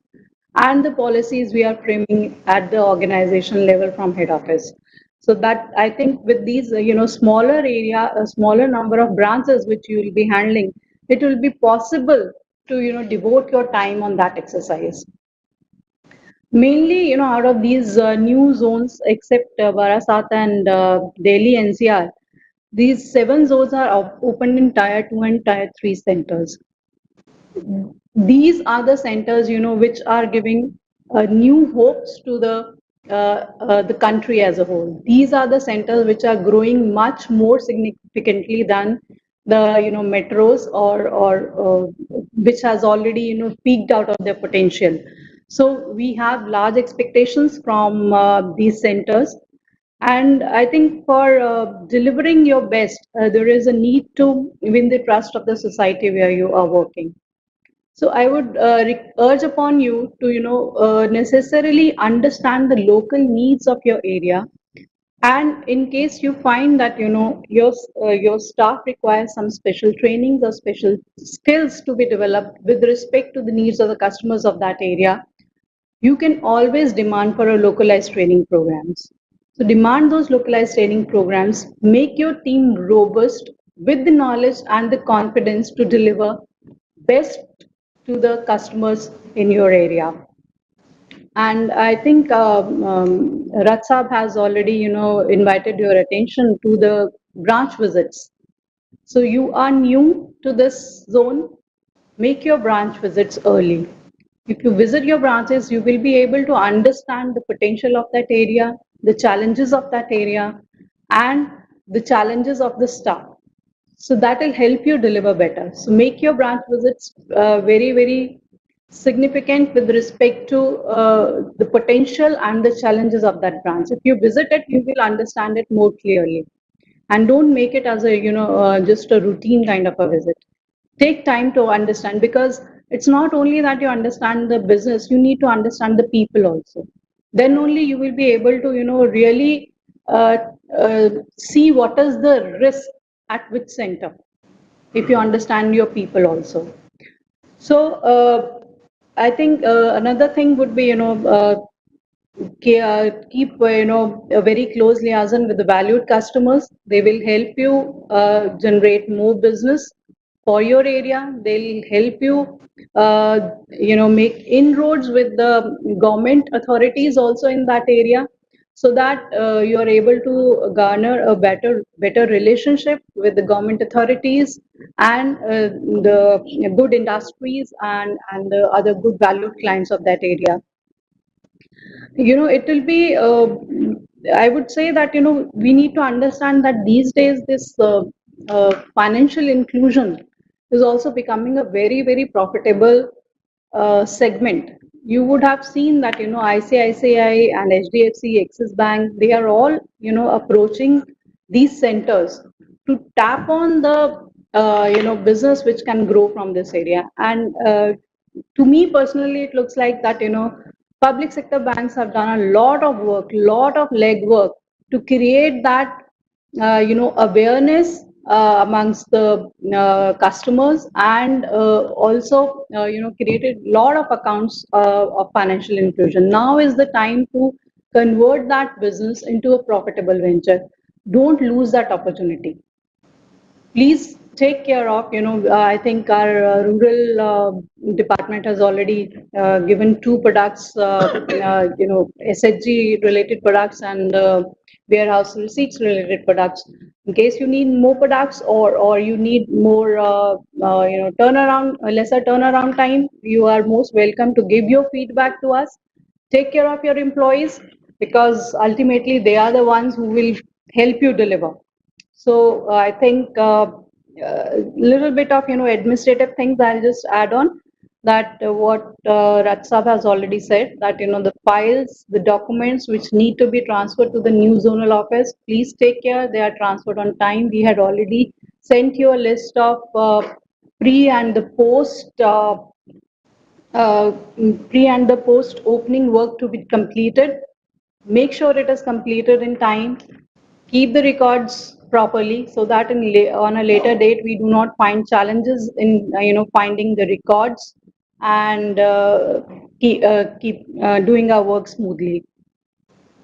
and the policies we are framing at the organization level from head office. So that, I think, with these, smaller area, a smaller number of branches which you will be handling, it will be possible to, devote your time on that exercise. Mainly, out of these new zones, except Barasat and Delhi NCR, these 7 zones are opened in Tier 2 and Tier 3 centers. These are the centers, which are giving new hopes to the country as a whole. These are the centers which are growing much more significantly than the metros or which has already peaked out of their potential. So we have large expectations from these centers. And I think for delivering your best, there is a need to win the trust of the society where you are working. So I would urge upon you to, necessarily understand the local needs of your area. And in case you find that, your staff requires some special trainings or special skills to be developed with respect to the needs of the customers of that area, you can always demand for a localized training programs. So demand those localized training programs, make your team robust with the knowledge and the confidence to deliver best to the customers in your area. And I think Rat Saab has already, invited your attention to the branch visits. So you are new to this zone, make your branch visits early. If you visit your branches, you will be able to understand the potential of that area, the challenges of that area, and the challenges of the staff. So that will help you deliver better. So make your branch visits very, very significant with respect to the potential and the challenges of that branch. If you visit it, you will understand it more clearly. And don't make it as a, just a routine kind of a visit. Take time to understand, because it's not only that you understand the business, you need to understand the people also. Then only you will be able to, really see what is the risk at which center, if you understand your people also. So I think another thing would be, keep a very close liaison with the valued customers. They will help you generate more business for your area. They'll help you make inroads with the government authorities also in that area, so that you are able to garner a better relationship with the government authorities and the good industries and the other good valued clients of that area. It will be, I would say that, we need to understand that these days this financial inclusion is also becoming a very profitable segment. You would have seen that, ICICI and HDFC, Axis Bank, they are all, approaching these centers to tap on the, business which can grow from this area. And to me personally, it looks like that, public sector banks have done a lot of work, lot of legwork to create that, awareness amongst the customers, and also, created a lot of accounts of financial inclusion. Now is the time to convert that business into a profitable venture. Don't lose that opportunity. Please take care of, I think our rural department has already given 2 products, SHG related products and warehouse receipts related products. In case you need more products, or you need more, lesser turnaround time, you are most welcome to give your feedback to us. Take care of your employees, because ultimately they are the ones who will help you deliver. So I think little bit of administrative things I'll just add on, that what Raj Sahab has already said, that the files, the documents which need to be transferred to the new zonal office, please take care they are transferred on time. We had already sent you a list of pre and the post opening work to be completed. Make sure it is completed in time. Keep the records properly, so that on a later date we do not find challenges in finding the records, and keep doing our work smoothly.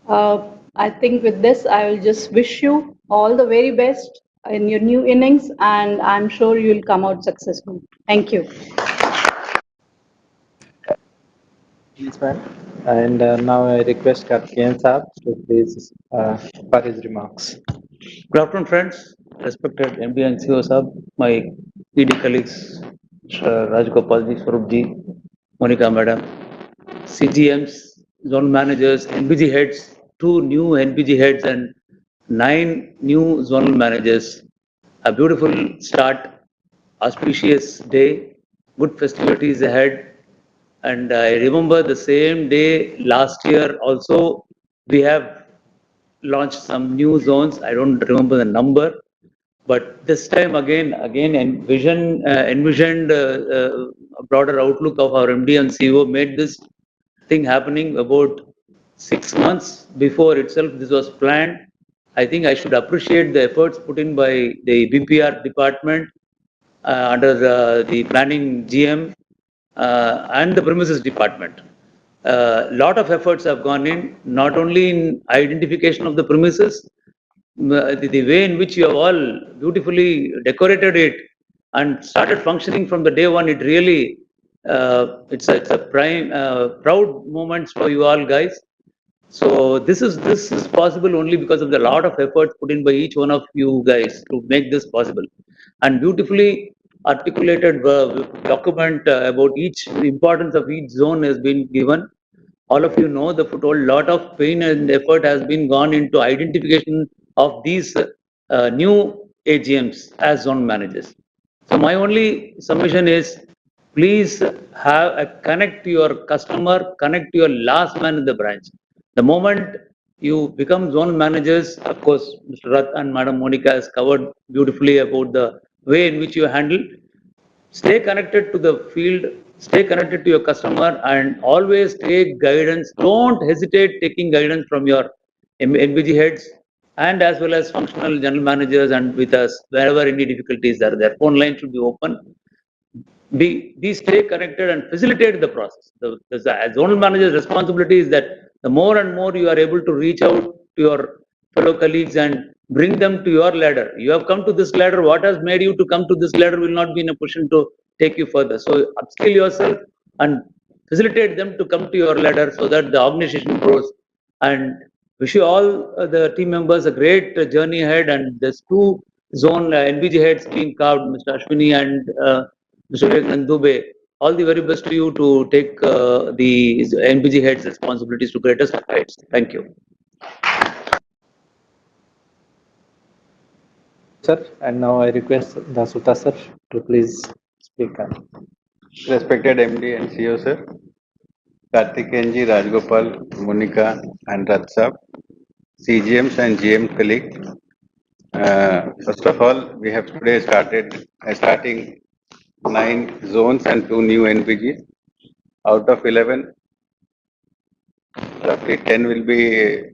I think with this I will just wish you all the very best in your new innings, and I'm sure you'll come out successful. Thank you. And now I request Karthikeyan Saab to please for his remarks. Good afternoon, friends. Respected MD and CEO Sahab, my ED colleagues, Rajgopalji, Swarupji, Monica Madam, CGMs, zonal managers, NBG heads, 2 new NBG heads and 9 new zonal managers. A beautiful start, auspicious day, good festivities ahead. And I remember the same day last year also, we have launched some new zones. I don't remember the number, but this time again envisioned a broader outlook of our MD and CEO, made this thing happening about 6 months before itself. This was planned. I think I should appreciate the efforts put in by the BPR department under the planning GM and the premises department. Lot of efforts have gone in, not only in identification of the premises, the way in which you have all beautifully decorated it and started functioning from the day one. It really, it's a prime, proud moments for you all guys. So this is possible only because of the lot of efforts put in by each one of you guys to make this possible, and beautifully articulated document about each importance of each zone has been given. All of you know the foothold. Lot of pain and effort has been gone into identification of these new AGMs as zone managers. So my only submission is, please have a connect to your customer, connect to your last man in the branch. The moment you become zone managers, of course, Mr. Rath and Madam Monica has covered beautifully about the way in which you handle. Stay connected to the field, stay connected to your customer, and always take guidance. Don't hesitate taking guidance from your NBG heads and as well as functional general managers and with us wherever any difficulties are there. Phone line should be open. Be stay connected and facilitate the process. The zonal manager's responsibility is that the more and more you are able to reach out to your fellow colleagues and bring them to your ladder. You have come to this ladder. What has made you to come to this ladder will not be in a position to take you further. So upskill yourself and facilitate them to come to your ladder so that the organization grows. And wish you all the team members a great journey ahead. And there's two zone NBG heads team carved, Mr. Ashwini and Mr. Vivek Dubey. All the very best to you to take the NBG heads responsibilities to greatest heights. Thank you. Sir, and now I request Dasuta sir to please speak up. Respected MD and CEO sir, Karthikeyanji, Rajgopal, Monica and Ratsab, CGMs and GM colleagues. First of all, we have today starting 9 zones and 2 new NBGs. Out of 11, roughly 10 will be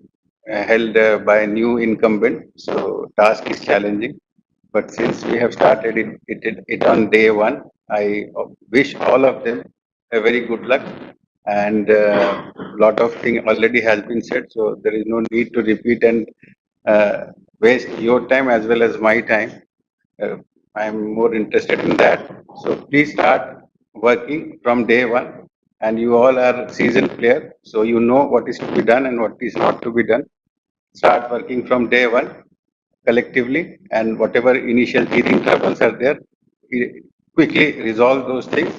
held by a new incumbent. So task is challenging. But since we have started it on day one, I wish all of them a very good luck. And lot of things already has been said, so there is no need to repeat and waste your time as well as my time. I am more interested in that. So please start working from day one. And you all are seasoned players, so you know what is to be done and what is not to be done. Start working from day one collectively, and whatever initial teething troubles are there, quickly resolve those things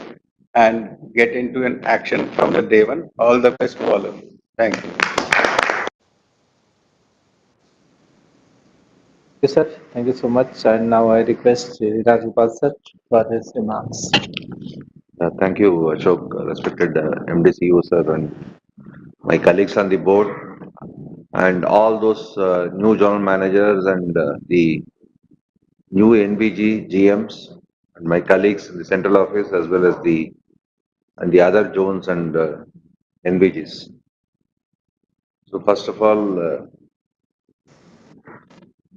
and get into an action from the day one. All the best to all of you. Thank you. Thank you, sir. Thank you so much. And now I request Rajgopal sir for his remarks. Thank you, Ashok, respected MD CEO sir, and my colleagues on the board, and all those new general managers and the new NBG GMs, and my colleagues in the central office as well as the other zones and NBGs. So first of all,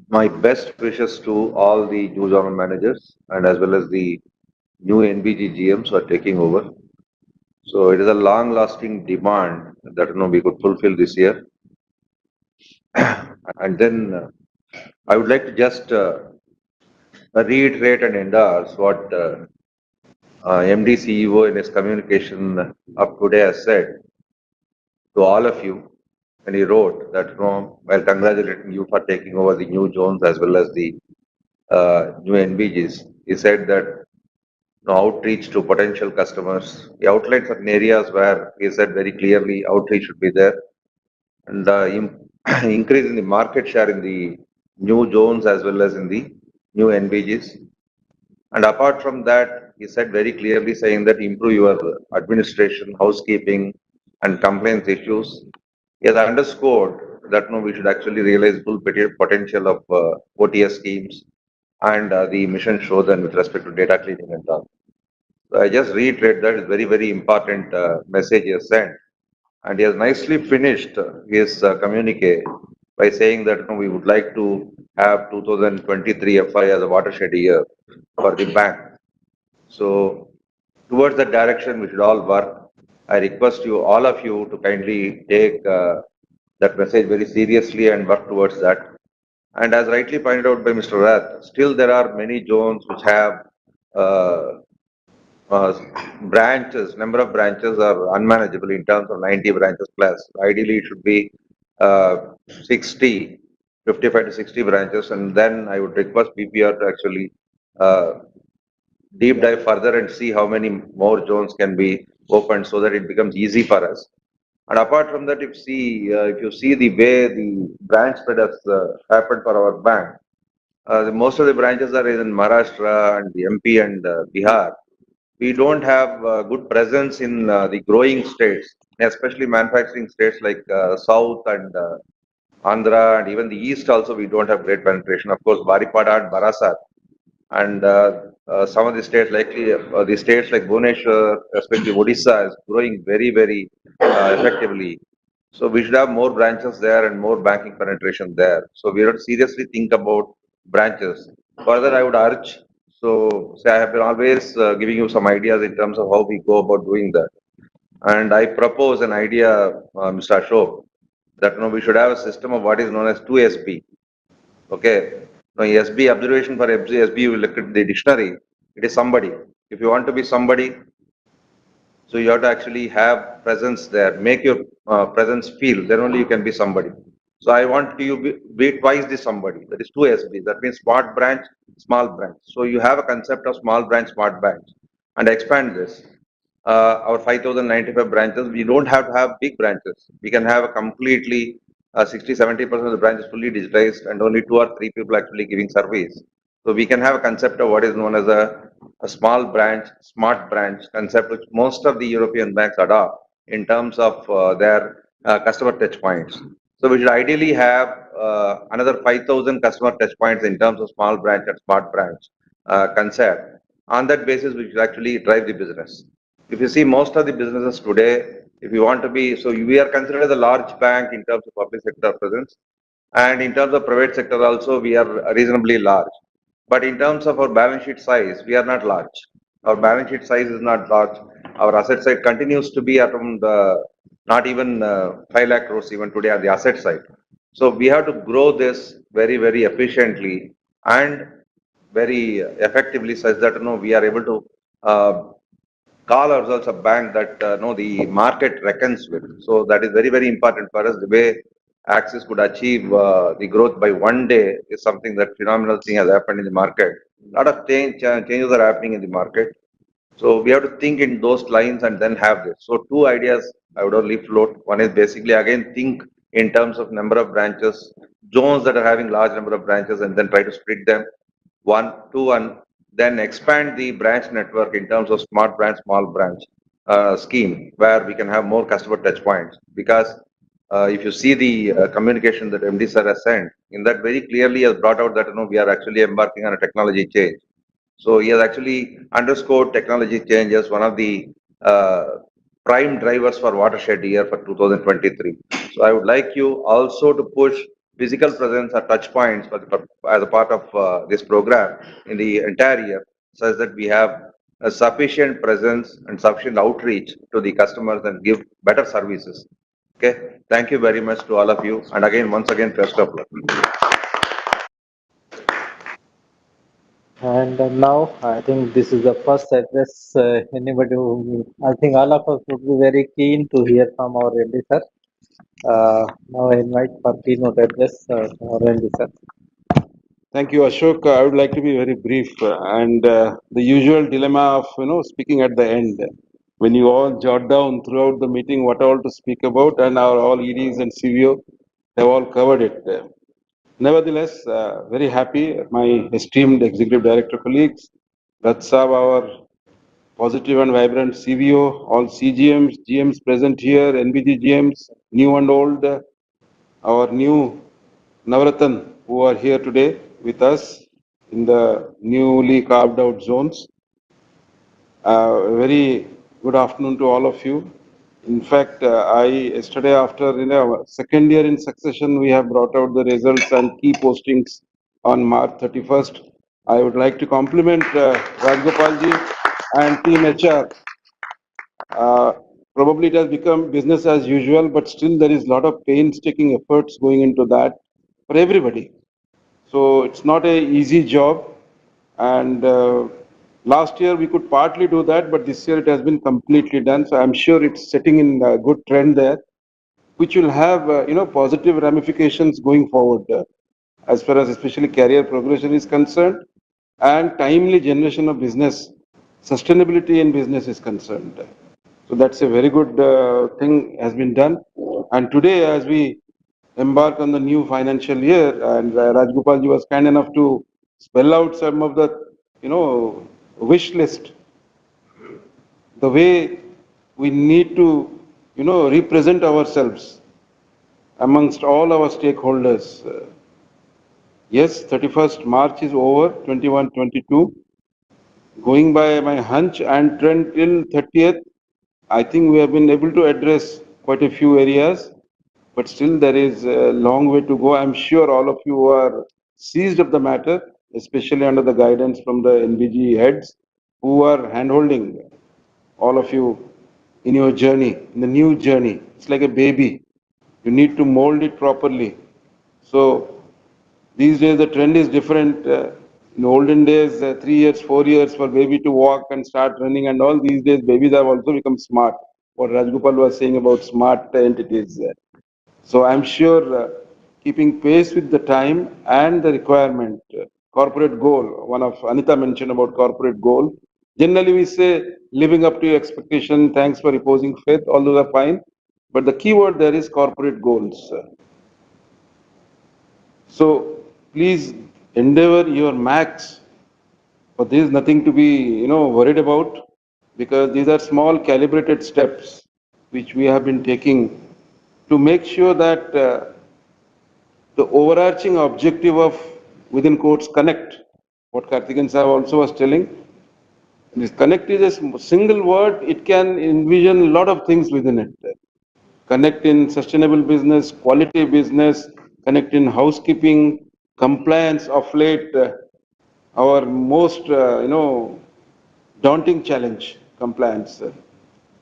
my best wishes to all the new general managers and as well as the new NBG GMs who are taking over. So it is a long-lasting demand that we could fulfill this year. And then I would like to just reiterate and endorse what MD CEO in his communication of today has said to all of you. And he wrote that, while congratulating you for taking over the new zones as well as the new NBGs, he said that outreach to potential customers. He outlined certain areas where he said very clearly outreach should be there, and increase in the market share in the new zones as well as in the new NBGs. And apart from that, he said very clearly saying that improve your administration, housekeeping and compliance issues. He has underscored that we should actually realize full potential of OTS schemes and the mission show them with respect to data cleaning and all. So I just reiterate that is very, very important message he has sent. And he has nicely finished his communique by saying that we would like to have 2023 FI as a watershed year for the bank. So towards that direction, we should all work. I request you, all of you, to kindly take that message very seriously and work towards that. And as rightly pointed out by Mr. Rath, still there are many zones which have branches, number of branches are unmanageable in terms of 90 branches plus. Ideally, it should be 60, 55 to 60 branches, and then I would request BPR to actually deep dive further and see how many more zones can be opened so that it becomes easy for us. And apart from that, if you see the way the branch spread has happened for our bank, most of the branches are in Maharashtra and the MP and Bihar. We don't have good presence in the growing states, especially manufacturing states like South and Andhra, and even the East also we don't have great penetration. Of course, Baripada and Barasat. And some of the states, the states like Bhubaneswar, especially Odisha, is growing very, very effectively. So we should have more branches there and more banking penetration there. So we have to seriously think about branches. Further, I would urge, so say I have been always giving you some ideas in terms of how we go about doing that. And I propose an idea, Mr. Ashok, that we should have a system of what is known as 2SB. Okay. Now, SB observation for SB, you will look at the dictionary. It is somebody. If you want to be somebody, so you have to actually have presence there, make your presence feel, then only you can be somebody. So I want you be twice the somebody, that is 2SB, that means smart branch, small branch. So you have a concept of small branch, smart branch, and expand this. Our 5,095 branches, we don't have to have big branches. We can have a completely 60-70% of the branches fully digitized and only 2 or 3 people actually giving service. So we can have a concept of what is known as a small branch, smart branch concept, which most of the European banks adopt in terms of their customer touch points. So we should ideally have another 5,000 customer touch points in terms of small branch and smart branch concept. On that basis, we should actually drive the business. If you see most of the businesses today, if you want to be, so we are considered as a large bank in terms of public sector presence, and in terms of private sector also, we are reasonably large. But in terms of our balance sheet size, we are not large. Our balance sheet size is not large. Our asset side continues to be around not even 5 lakh crores even today on the asset side. So we have to grow this very, very efficiently and very effectively such that we are able to call ourselves a bank that the market reckons with. So that is very, very important for us. The way Axis could achieve the growth by one day is something that phenomenal thing has happened in the market. A lot of changes are happening in the market. So we have to think in those lines and then have this. So two ideas I would only float. One is basically again think in terms of number of branches, zones that are having large number of branches and then try to split them. One, two, and then expand the branch network in terms of smart branch, small branch scheme where we can have more customer touch points. Because if you see the communication that MD sir has sent, in that very clearly has brought out that we are actually embarking on a technology change. So he has actually underscored technology change as one of the prime drivers for watershed year for 2023. So I would like you also to push physical presence or touch points as a part of this program in the entire year, such that we have a sufficient presence and sufficient outreach to the customers and give better services. Okay. Thank you very much to all of you. And again, once again, best of luck. And now I think this is the first address. Anybody I think all of us would be very keen to hear from our MD sir. Now I invite for keynote address our MD sir. Thank you, Ashok. I would like to be very brief and the usual dilemma of speaking at the end. When you all jot down throughout the meeting what all to speak about, and our all EDs and CVO have all covered it. Nevertheless, very happy, my esteemed executive director colleagues, Ratsab, our positive and vibrant CVO, all CGMs, GMs present here, NBG GMs, new and old, our new Navratan who are here today with us in the newly carved out zones. Very good afternoon to all of you. In fact, yesterday after second year in succession, we have brought out the results and key postings on March 31st. I would like to compliment Rajgopalji and Team HR. Probably it has become business as usual, but still there is a lot of painstaking efforts going into that for everybody. So it's not a easy job. And last year we could partly do that, but this year it has been completely done. So I'm sure it's setting in a good trend there, which will have positive ramifications going forward as far as especially career progression is concerned and timely generation of business, sustainability in business is concerned. So that's a very good thing has been done. And today, as we embark on the new financial year, and Rajgopalji was kind enough to spell out some of the, wish list, the way we need to, represent ourselves amongst all our stakeholders. Yes, 31st March is over, 21-22. Going by my hunch and trend till 30th, I think we have been able to address quite a few areas, but still there is a long way to go. I'm sure all of you are seized of the matter, especially under the guidance from the NBG heads who are handholding all of you in your journey, in the new journey. It's like a baby. You need to mold it properly. So these days the trend is different. In olden days, 3 years, 4 years for baby to walk and start running and all. These days babies have also become smart. What Rajgopal was saying about smart entities. So I'm sure keeping pace with the time and the requirement, corporate goal, one of Anita mentioned about corporate goal. Generally we say living up to your expectation, thanks for reposing faith, all those are fine. But the key word there is corporate goals. So please endeavor your max. But there is nothing to be, worried about, because these are small calibrated steps which we have been taking to make sure that the overarching objective of, within quotes, connect, what Karthikeyan Sahib also was telling, this connect is a single word, it can envision a lot of things within it. Connect in sustainable business, quality business, connect in housekeeping, compliance of late, our most, daunting challenge, compliance.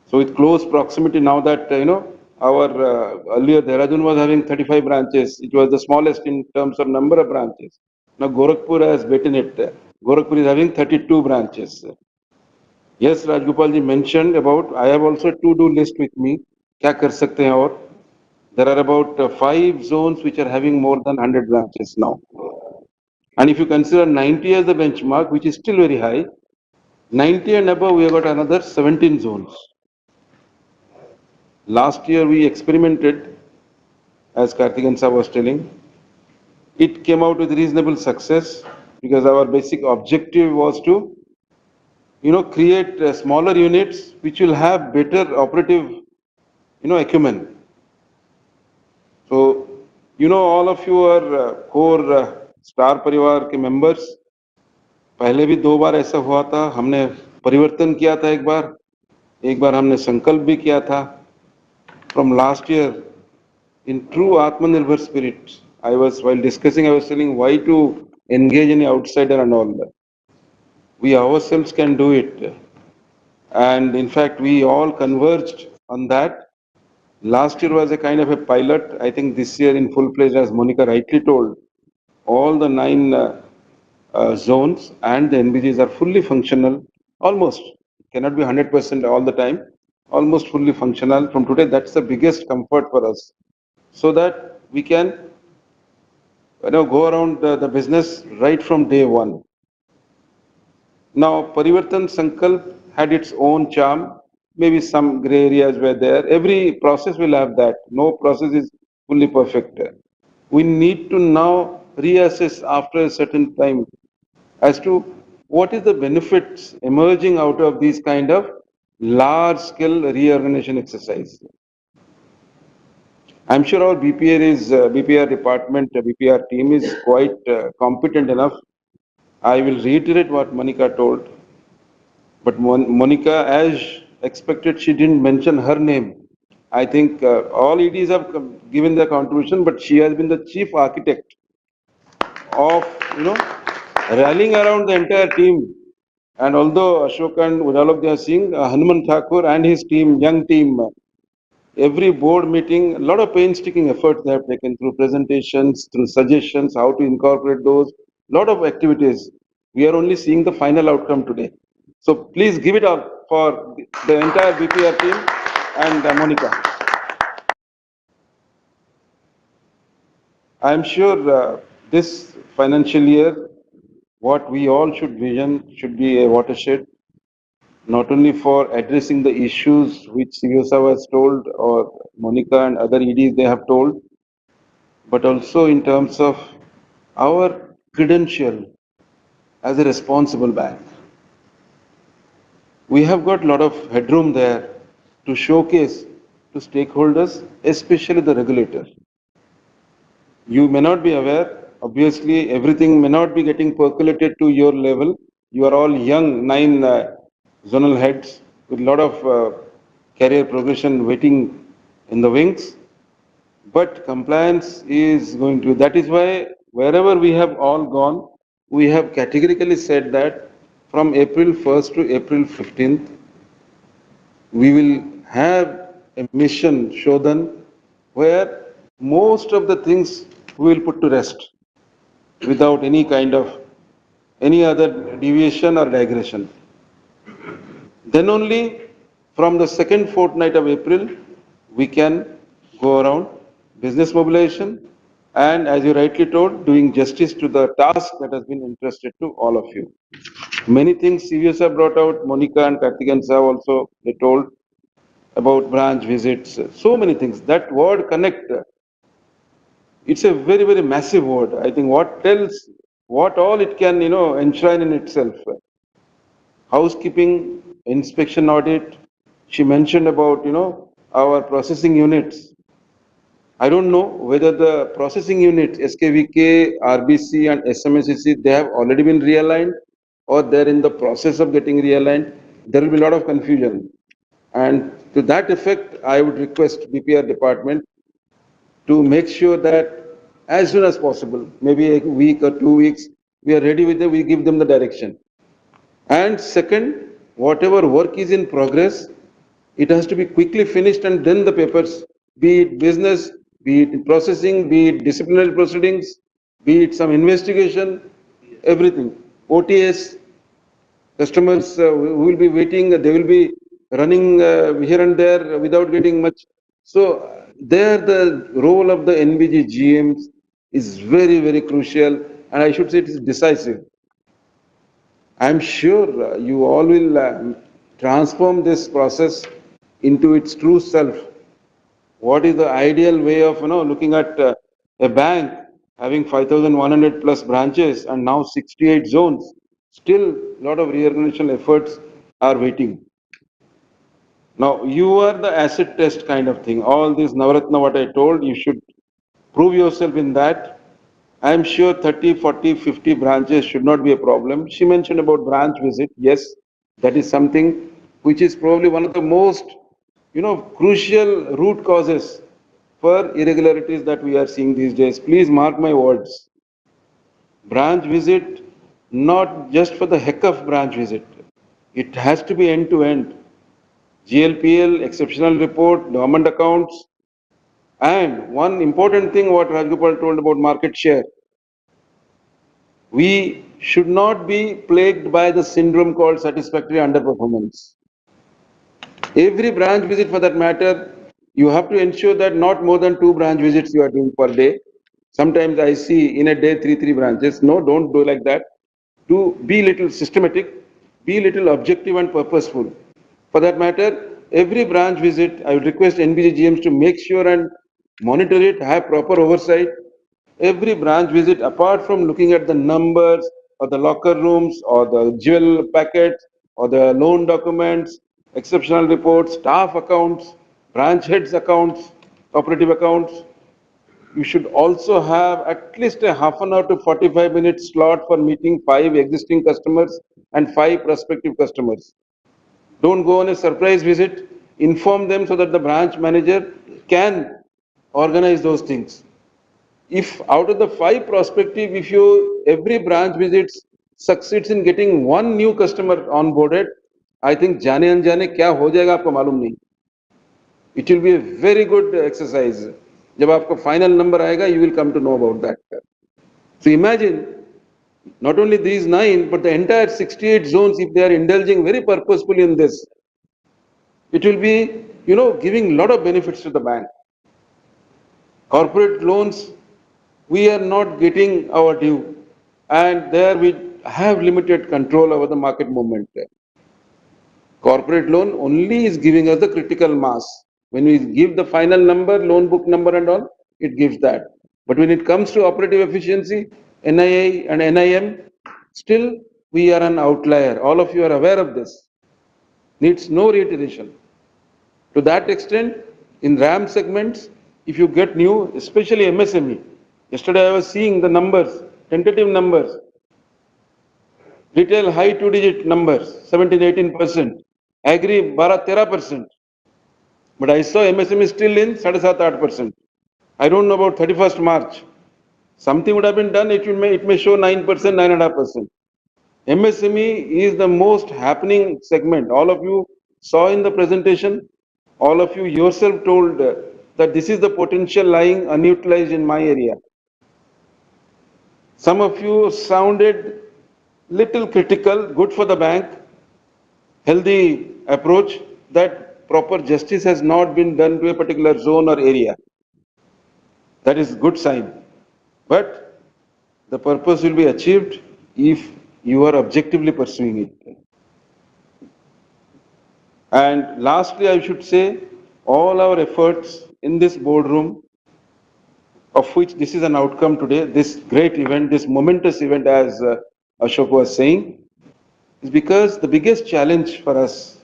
So with close proximity now that, our earlier Dehradun was having 35 branches. It was the smallest in terms of number of branches. Now Gorakhpur has beaten it. Gorakhpur is having 32 branches. Yes, Rajgopalji mentioned about, I have also a to-do list with me. Kya kar sakte hain aur? There are about 5 zones which are having more than 100 branches now. And if you consider 90 as the benchmark, which is still very high, 90 and above, we have got another 17 zones. Last year we experimented, as Karthikeyan Sahib was telling. It came out with reasonable success because our basic objective was to, create smaller units which will have better operative, acumen. So, all of you are core Star Parivar के members. पहले भी 2 बार ऐसा हुआ था, हमने परिवर्तन किया था एक बार हमने संकल्प भी किया था. From last year, in true Atmanirbhar spirit, while discussing, I was telling why to engage any outsider and all that. We ourselves can do it. And in fact, we all converged on that. Last year was a kind of a pilot. I think this year in full fledged, as Monica rightly told, all the 9 zones and the NBGs are fully functional, almost. Cannot be 100% all the time, almost fully functional. From today, that's the biggest comfort for us. So that we can go around the business right from day one. Now, Parivartan Sankalp had its own charm. Maybe some gray areas were there. Every process will have that. No process is fully perfect. We need to now reassess after a certain time as to what is the benefits emerging out of these kind of large-scale reorganization exercise. I'm sure our BPR department, BPR team is quite competent enough. I will reiterate what Monica told. But Monica, as expected, she didn't mention her name. I think all EDs have given their contribution, but she has been the chief architect of, rallying around the entire team. And although Ashok and Udalok, they are seeing Hanuman Thakur and his team, young team, every board meeting, a lot of painstaking efforts they have taken through presentations, through suggestions, how to incorporate those, lot of activities. We are only seeing the final outcome today. So please give it up for the entire BPR team and Monica. I am sure this financial year, what we all should vision should be a watershed, not only for addressing the issues which CVOSA has told or Monica and other EDs they have told, but also in terms of our credential as a responsible bank. We have got a lot of headroom there to showcase to stakeholders, especially the regulator. You may not be aware, obviously everything may not be getting percolated to your level. You are all young, 9 zonal heads with a lot of career progression waiting in the wings. But compliance is going to, that is why wherever we have all gone, we have categorically said that from April 1st to April 15th, we will have a mission, Shodhan, where most of the things we will put to rest without any kind of any other deviation or digression. Then only from the second fortnight of April, we can go around business mobilization and, as you rightly told, doing justice to the task that has been entrusted to all of you. Many things CVS have brought out, Monica and Karthikeyan have also they told about branch visits, so many things. That word connect, it's a very, very massive word. I think what tells what all it can, enshrine in itself. Housekeeping, inspection audit. She mentioned about, our processing units. I don't know whether the processing units, SKVK, RBC and SMSCC, they have already been realigned or they're in the process of getting realigned. There will be a lot of confusion. And to that effect, I would request BPR department to make sure that as soon as possible, maybe a week or 2 weeks, we are ready with it, we give them the direction. And second, whatever work is in progress, it has to be quickly finished and then the papers, be it business, be it processing, be it disciplinary proceedings, be it some investigation, everything. OTS, customers who will be waiting, they will be running here and there without getting much. So there the role of the NBG GMs is very, very crucial, and I should say it is decisive. I am sure you all will transform this process into its true self. What is the ideal way of looking at a bank having 5,100 plus branches and now 68 zones? Still, a lot of reorganization efforts are waiting. Now, you are the asset test kind of thing. All this Navaratna, what I told, you should prove yourself in that. I am sure 30, 40, 50 branches should not be a problem. She mentioned about branch visit. Yes, that is something which is probably one of the most, crucial root causes for irregularities that we are seeing these days. Please mark my words. Branch visit, not just for the heck of branch visit. It has to be end to end. GLPL, exceptional report, government accounts, and one important thing what Rajgopal told about market share. We should not be plagued by the syndrome called satisfactory underperformance. Every branch visit for that matter, you have to ensure that not more than 2 branch visits you are doing per day. Sometimes I see in a day 3 branches. No, don't do like that. To be little systematic, be little objective and purposeful. For that matter, every branch visit, I would request NBG GMs to make sure and monitor it, have proper oversight. Every branch visit, apart from looking at the numbers or the locker rooms or the jewel packets or the loan documents, exceptional reports, staff accounts, branch heads accounts, operative accounts, you should also have at least a half an hour to 45 minutes slot for meeting 5 existing customers and 5 prospective customers. Don't go on a surprise visit. Inform them so that the branch manager can organize those things. If out of the 5 prospective, if you every branch visits succeeds in getting 1 new customer onboarded, I think जाने अनजाने क्या हो जाएगा आपको मालूम नहीं. It will be a very good exercise. जब आपको final number आएगा, you will come to know about that. So imagine not only these 9, but the entire 68 zones, if they are indulging very purposefully in this, it will be, giving a lot of benefits to the bank. Corporate loans, we are not getting our due, and there we have limited control over the market movement. Corporate loan only is giving us the critical mass. When we give the final number, loan book number and all, it gives that. But when it comes to operative efficiency, NII and NIM, still we are an outlier. All of you are aware of this. Needs no reiteration. To that extent, in RAM segments, if you get new, especially MSME, yesterday I was seeing the numbers, tentative numbers, retail high 2-digit numbers, 17-18%, agri 12-13%, but I saw MSME still in 7.5-8%. I don't know about 31st March. Something would have been done, it may show 9%, 9.5%. MSME is the most happening segment. All of you saw in the presentation, All of you yourself told that this is the potential lying unutilized in my area. Some of you sounded little critical, good for the bank, healthy approach, that proper justice has not been done to a particular zone or area. That is good sign. But the purpose will be achieved if you are objectively pursuing it. And lastly, I should say, all our efforts in this boardroom, of which this is an outcome today, this great event, this momentous event, as Ashok was saying, is because the biggest challenge for us,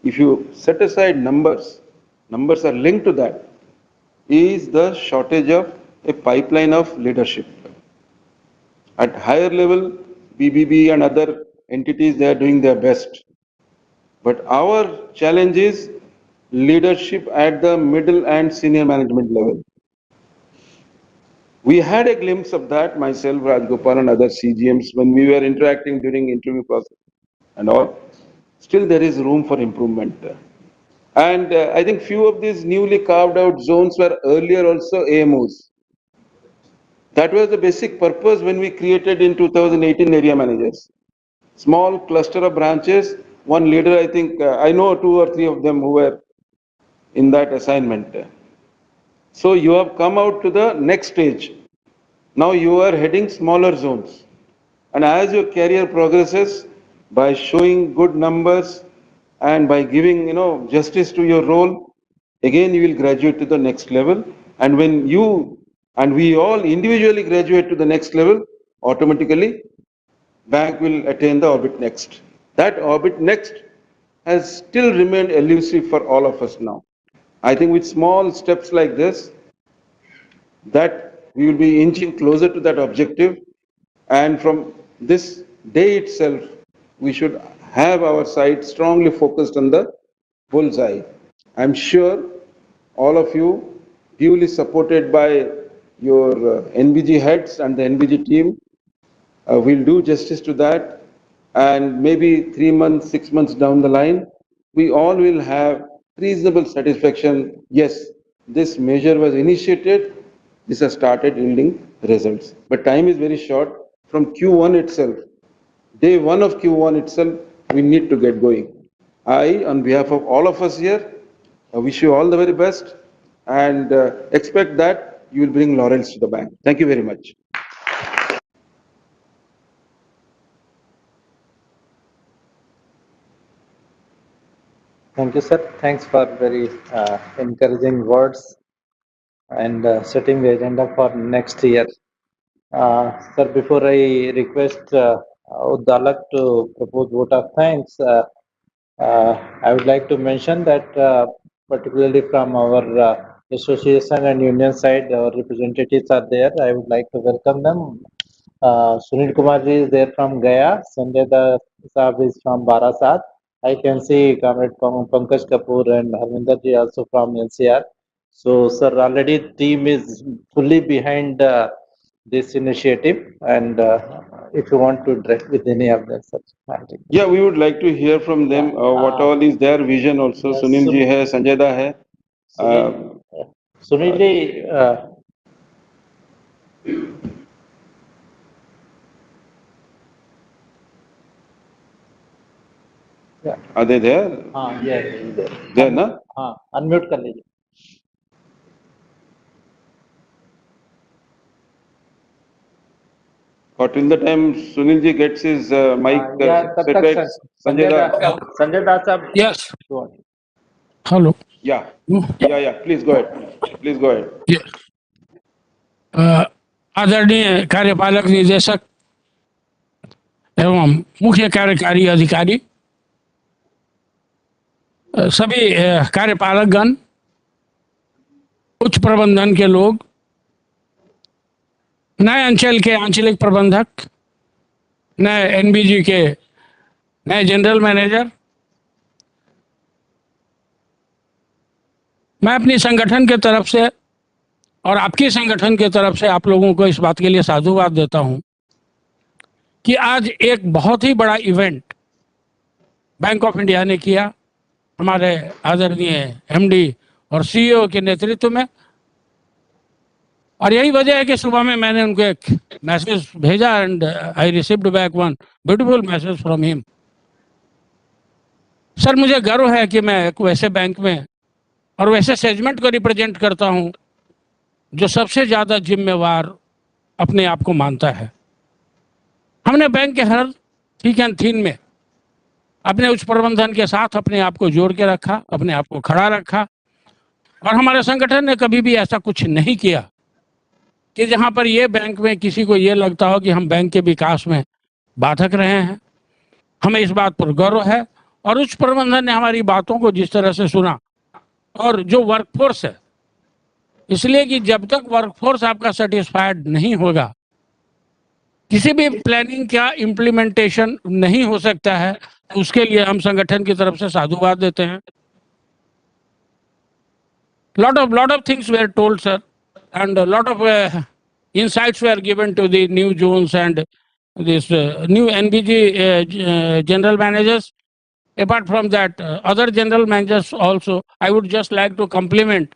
if you set aside numbers, numbers are linked to that, is the shortage of a pipeline of leadership. At higher level, BBB and other entities, they are doing their best. But our challenge is leadership at the middle and senior management level. We had a glimpse of that, myself, Rajgopal and other CGMs, when we were interacting during interview process and all. Still there is room for improvement. And I think few of these newly carved out zones were earlier also AMOs. That was the basic purpose when we created in 2018 area managers. Small cluster of branches, one leader, I think, I know 2 or 3 of them who were in that assignment. So you have come out to the next stage. Now you are heading smaller zones. And as your career progresses, by showing good numbers and by giving, justice to your role, again you will graduate to the next level. And when you and we all individually graduate to the next level, automatically bank will attain the orbit next. That orbit next has still remained elusive for all of us now. I think with small steps like this, that we will be inching closer to that objective, and from this day itself, we should have our sight strongly focused on the bullseye. I'm sure all of you, duly supported by your NBG heads and the NBG team, will do justice to that, and maybe 3 months, 6 months down the line, we all will have reasonable satisfaction. Yes, this measure was initiated, this has started yielding results. But time is very short. From Q1 itself, day 1 of Q1 itself, we need to get going. I, on behalf of all of us here, wish you all the very best and expect that you will bring laurels to the bank. Thank you very much. Thank you, sir. Thanks for very encouraging words and setting the agenda for next year. Sir, before I request Uddalak to propose vote of thanks, I would like to mention that particularly from our association and union side, our representatives are there. I would like to welcome them. Sunil Kumarji is there from Gaya. Sanjay Saab is from Barasat. I can see Comrade Pankaj Kapoor and Harvinder ji also from NCR. So, sir, already team is fully behind this initiative, and if you want to direct with any of them, sir. Yeah, we would like to hear from them what all is their vision also. Sunil ji hai, Sanjay da hai. Sunil ji, are they there? हाँ, yes, there. There, na? हाँ, unmute कर लीजिए. Or till the time Sunil ji gets his mic set right, Sanjay da. Sanjay Das साहब. Yes. Go on. Hello. Yeah. Please go ahead. Please go ahead. आदरणीय कार्यपालक निदेशक एवं मुख्य कार्यकारी अधिकारी, सभी कार्यपालकगण, उच्च प्रबंधन के लोग, नए अंचल के आंचलिक प्रबंधक, नए एनबीजी के नए जनरल मैनेजर, मैं अपनी संगठन के तरफ से और आपकी संगठन के तरफ से आप लोगों को इस बात के लिए साधुवाद देता हूं कि आज एक बहुत ही बड़ा इवेंट बैंक ऑफ इंडिया ने किया, हमारे आदरणीय एमडी और सीईओ के नेतृत्व में। और यही वजह है कि सुबह में मैंने उनको एक मैसेज भेजा and I received back one beautiful message from him. Sir, मुझे गर्व है कि मैं एक वैसे बैंक में और वैसे सेगमेंट को रिप्रेजेंट करता हूं जो सबसे ज्यादा जिम्मेवार अपने आप को मानता है। हमने बैंक के हर थिक एंड थीन में अपने उच्च प्रबंधन के साथ अपने आप को जोड़ के रखा, अपने आप को खड़ा रखा। और हमारे संगठन ने कभी भी ऐसा कुछ नहीं किया कि जहां पर ये बैंक में किसी को ये लगता हो कि हम बैंक के विकास में बाधक रहे हैं। हमें इस बात पर गर्व है और उच्च प्रबंधन ने हमारी बातों को जिस तरह से सुना। और जो वर्कफोर्स है, इसलिए कि जब तक वर्कफोर्स आपका सेटिस्फाइड नहीं होगा, किसी भी प्लानिंग का इम्प्लीमेंटेशन नहीं हो सकता है। तो उसके लिए हम संगठन की तरफ से साधुवाद देते हैं। lot of things were told, sir, and a lot of insights were given to the new zones and this new NBG general managers. Apart from that, other general managers also, I would just like to compliment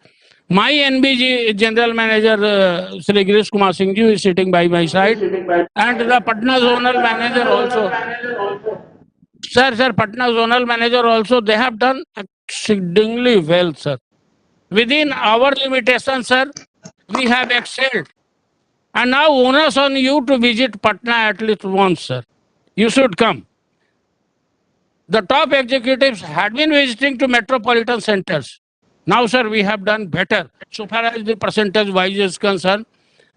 my NBG general manager, Sri Girish Kumar Singh ji, who is sitting by my side, and the Patna zonal manager also. Sir, Patna zonal manager also, they have done exceedingly well, sir. Within our limitations, sir, we have excelled. And now onus on you to visit Patna at least once, sir. You should come. The top executives had been visiting to metropolitan centers. Now, sir, we have done better so far as the percentage wise is concerned.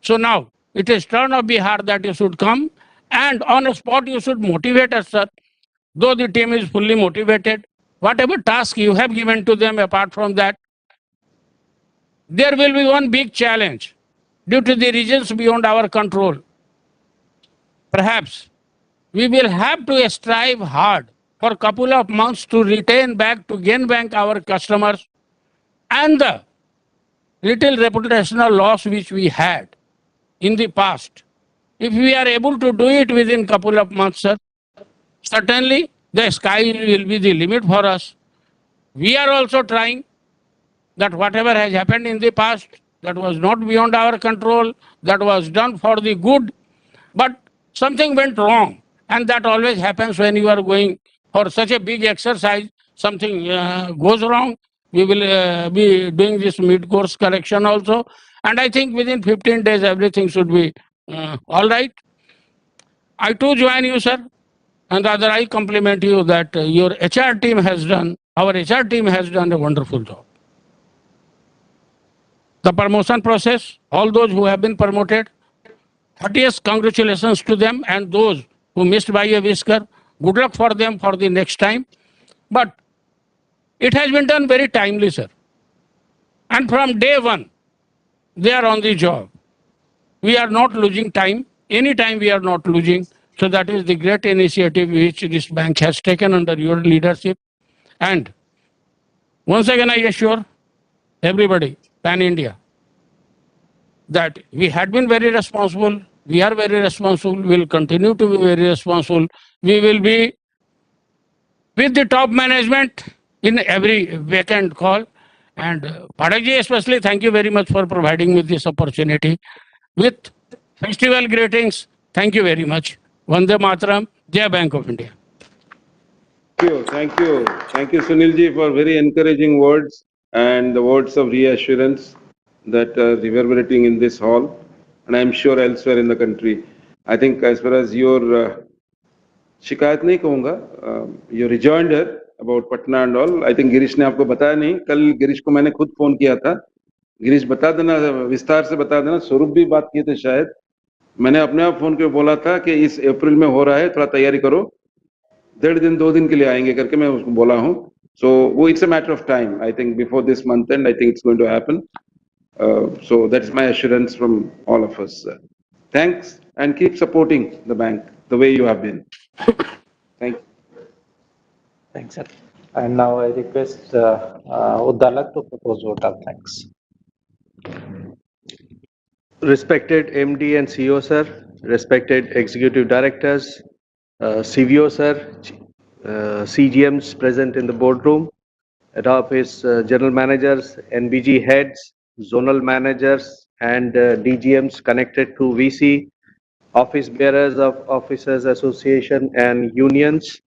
So now it is turn of Bihar that you should come, and on a spot you should motivate us, sir. Though the team is fully motivated, whatever task you have given to them, apart from that, there will be one big challenge due to the regions beyond our control. Perhaps we will have to strive hard for a couple of months to retain back, to gain back our customers and the little reputational loss which we had in the past. If we are able to do it within a couple of months, sir, certainly the sky will be the limit for us. We are also trying that whatever has happened in the past, that was not beyond our control, that was done for the good, but something went wrong. And that always happens when you are going for such a big exercise, something goes wrong. We will be doing this mid-course correction also. And I think within 15 days, everything should be all right. I too join you, sir. And rather, I compliment you that your HR team has done, our HR team has done a wonderful job. The promotion process, all those who have been promoted, heartiest congratulations to them, and those who missed by a whisker, good luck for them for the next time. But it has been done very timely, sir. And from day one, they are on the job. We are not losing time. Any time we are not losing. So that is the great initiative which this bank has taken under your leadership. And once again, I assure everybody, pan-India, that we had been very responsible, we are very responsible, we will continue to be very responsible. We will be with the top management in every vacant call. And Padakji especially, thank you very much for providing me this opportunity. With festival greetings, thank you very much. Vande Mataram, Jai Bank of India. Thank you, Sunilji, for very encouraging words and the words of reassurance that are reverberating in this hall, and I'm sure elsewhere in the country. I think as far as your शिकायत नहीं कहूँगा, your rejoinder about Patna and all, I think Girish ने आपको बताया नहीं, कल गिरीश को मैंने खुद फोन किया था, गिरीश बता देना, विस्तार से बता देना, स्वरूप भी बात किए थे शायद, मैंने अपने आप फोन करके बोला था कि इस अप्रैल में हो रहा है, थोड़ा तैयारी करो, 1.5 दिन 2 दिन के लिए आएंगे करके मैं उसको बोला हूँ. So वो it's a matter of time. I think before this month end, I think it's going to happen. So that's my assurance from all of us. Thanks, and keep supporting the bank the way you have been. Thank you. Thanks, sir. And now I request Uddalak to propose vote of thanks. Respected MD and CEO, sir, respected executive directors, CVO, sir, CGMs present in the boardroom, head office general managers, NBG heads, zonal managers, and DGMs connected to VC, office bearers of Officers Association and unions,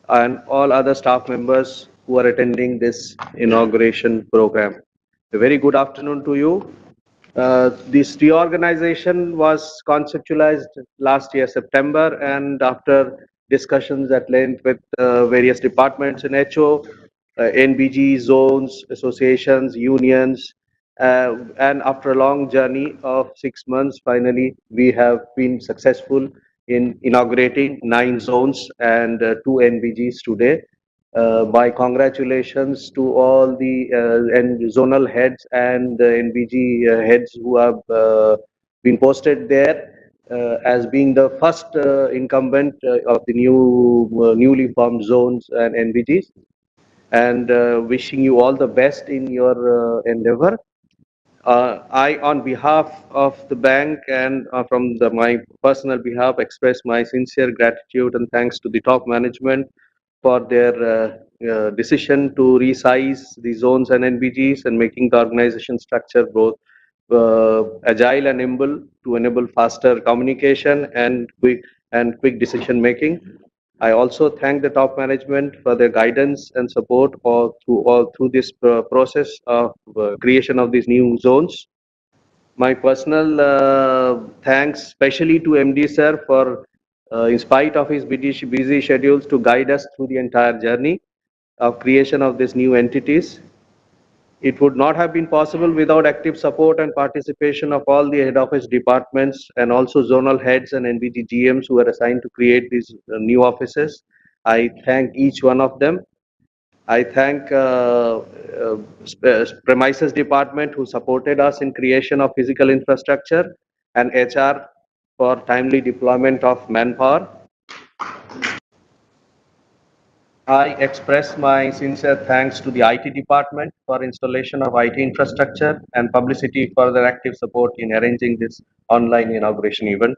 and all other staff members who are attending this inauguration program. A very good afternoon to you. This reorganization was conceptualized last year, September, and after discussions at length with various departments in HO, NBG, zones, associations, unions, and after a long journey of 6 months, finally, we have been successful in inaugurating 9 zones and 2 NBGs today. My congratulations to all the and zonal heads and NBG heads who have been posted there as being the first incumbent of the newly formed zones and NBGs, and wishing you all the best in your endeavor. I, on behalf of the bank and from my personal behalf, express my sincere gratitude and thanks to the top management for their decision to resize the zones and NBGs and making the organization structure both agile and nimble to enable faster communication and quick decision making. I also thank the top management for their guidance and support all through this process of creation of these new zones. My personal thanks especially to MD sir for, in spite of his busy schedules, to guide us through the entire journey of creation of these new entities. It would not have been possible without active support and participation of all the head office departments and also zonal heads and NBG GMs who were assigned to create these new offices. I thank each one of them. I thank premises department who supported us in creation of physical infrastructure and HR for timely deployment of manpower. I express my sincere thanks to the IT department for installation of IT infrastructure and publicity for their active support in arranging this online inauguration event.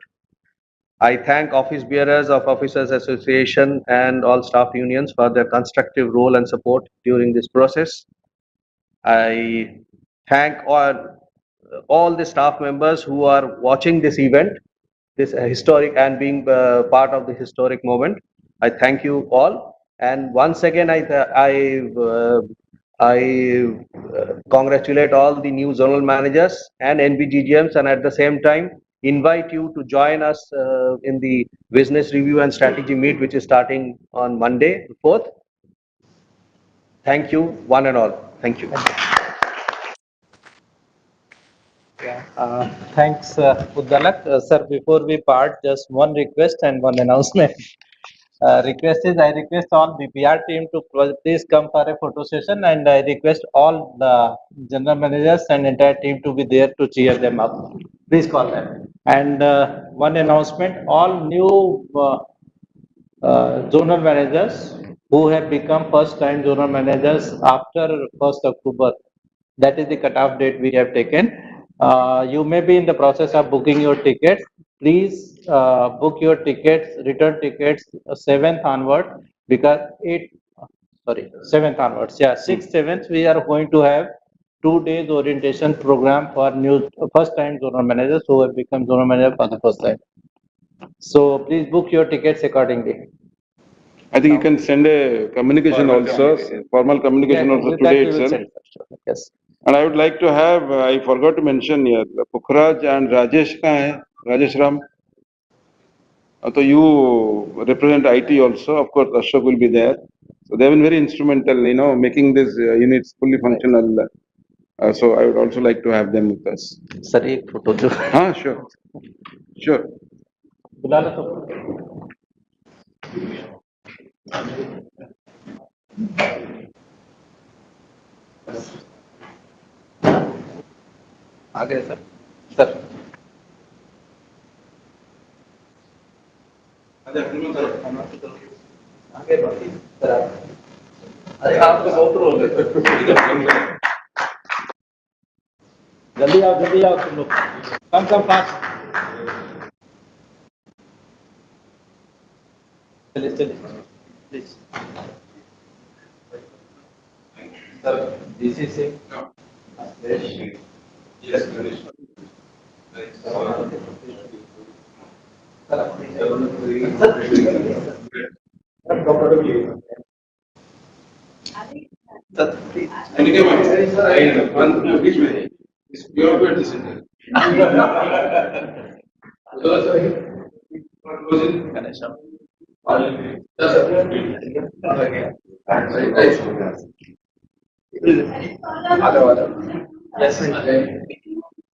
I thank office bearers of Officers Association and all staff unions for their constructive role and support during this process. I thank all the staff members who are watching this event, this historic and being part of the historic moment. I thank you all. And once again, I congratulate all the new zonal managers and NBGGMs, and at the same time invite you to join us in the business review and strategy meet, which is starting on Monday, 4th. Thank you, one and all. Thank you. Thanks, Uddalak. Sir, before we part, just one request and one announcement. Request is, I request all BPR team to please come for a photo session, and I request all the general managers and entire team to be there to cheer them up. Please call them. And one announcement, all new zonal managers who have become first time zonal managers after 1st October. That is the cutoff date we have taken. You may be in the process of booking your tickets. Please book your tickets, return tickets 7th onward, because 7th onwards. Yeah, 6th, 7th, we are going to have 2 days orientation program for new first time zonal managers who have become zonal manager for the first time. So please book your tickets accordingly. I think you can send a communication also, formal communication also today itself. Yes. And I would like to have, I forgot to mention here, Pukhraj and Rajesh kahan hai? Rajesh Ram. So you represent IT also, of course Ashok will be there. So they have been very instrumental, making these units fully functional. So I would also like to have them with us. Sir, ek photo jo. Sure. Sure. बुला लो तो. आ गए sir. Sir. आगे बढ़िए. Sir. अरे आप तो बहुत role है. जल्दी आओ तुम लोग. Come fast. चलिए. Please. Sir, GCC. Yes, Ganesh.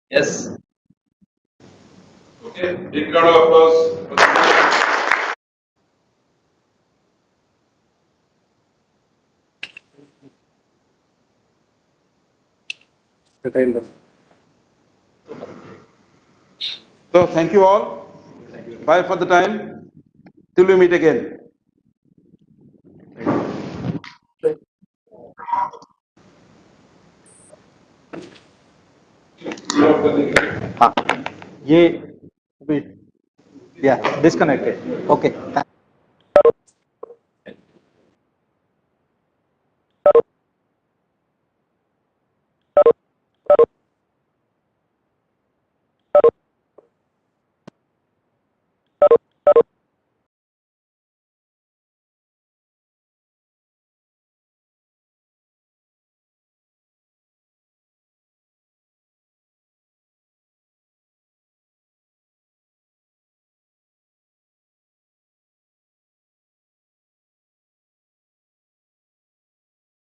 Yes. Okay, big round of applause. So thank you all. Bye for the time. Till we meet again. ये, yeah, disconnected. Okay.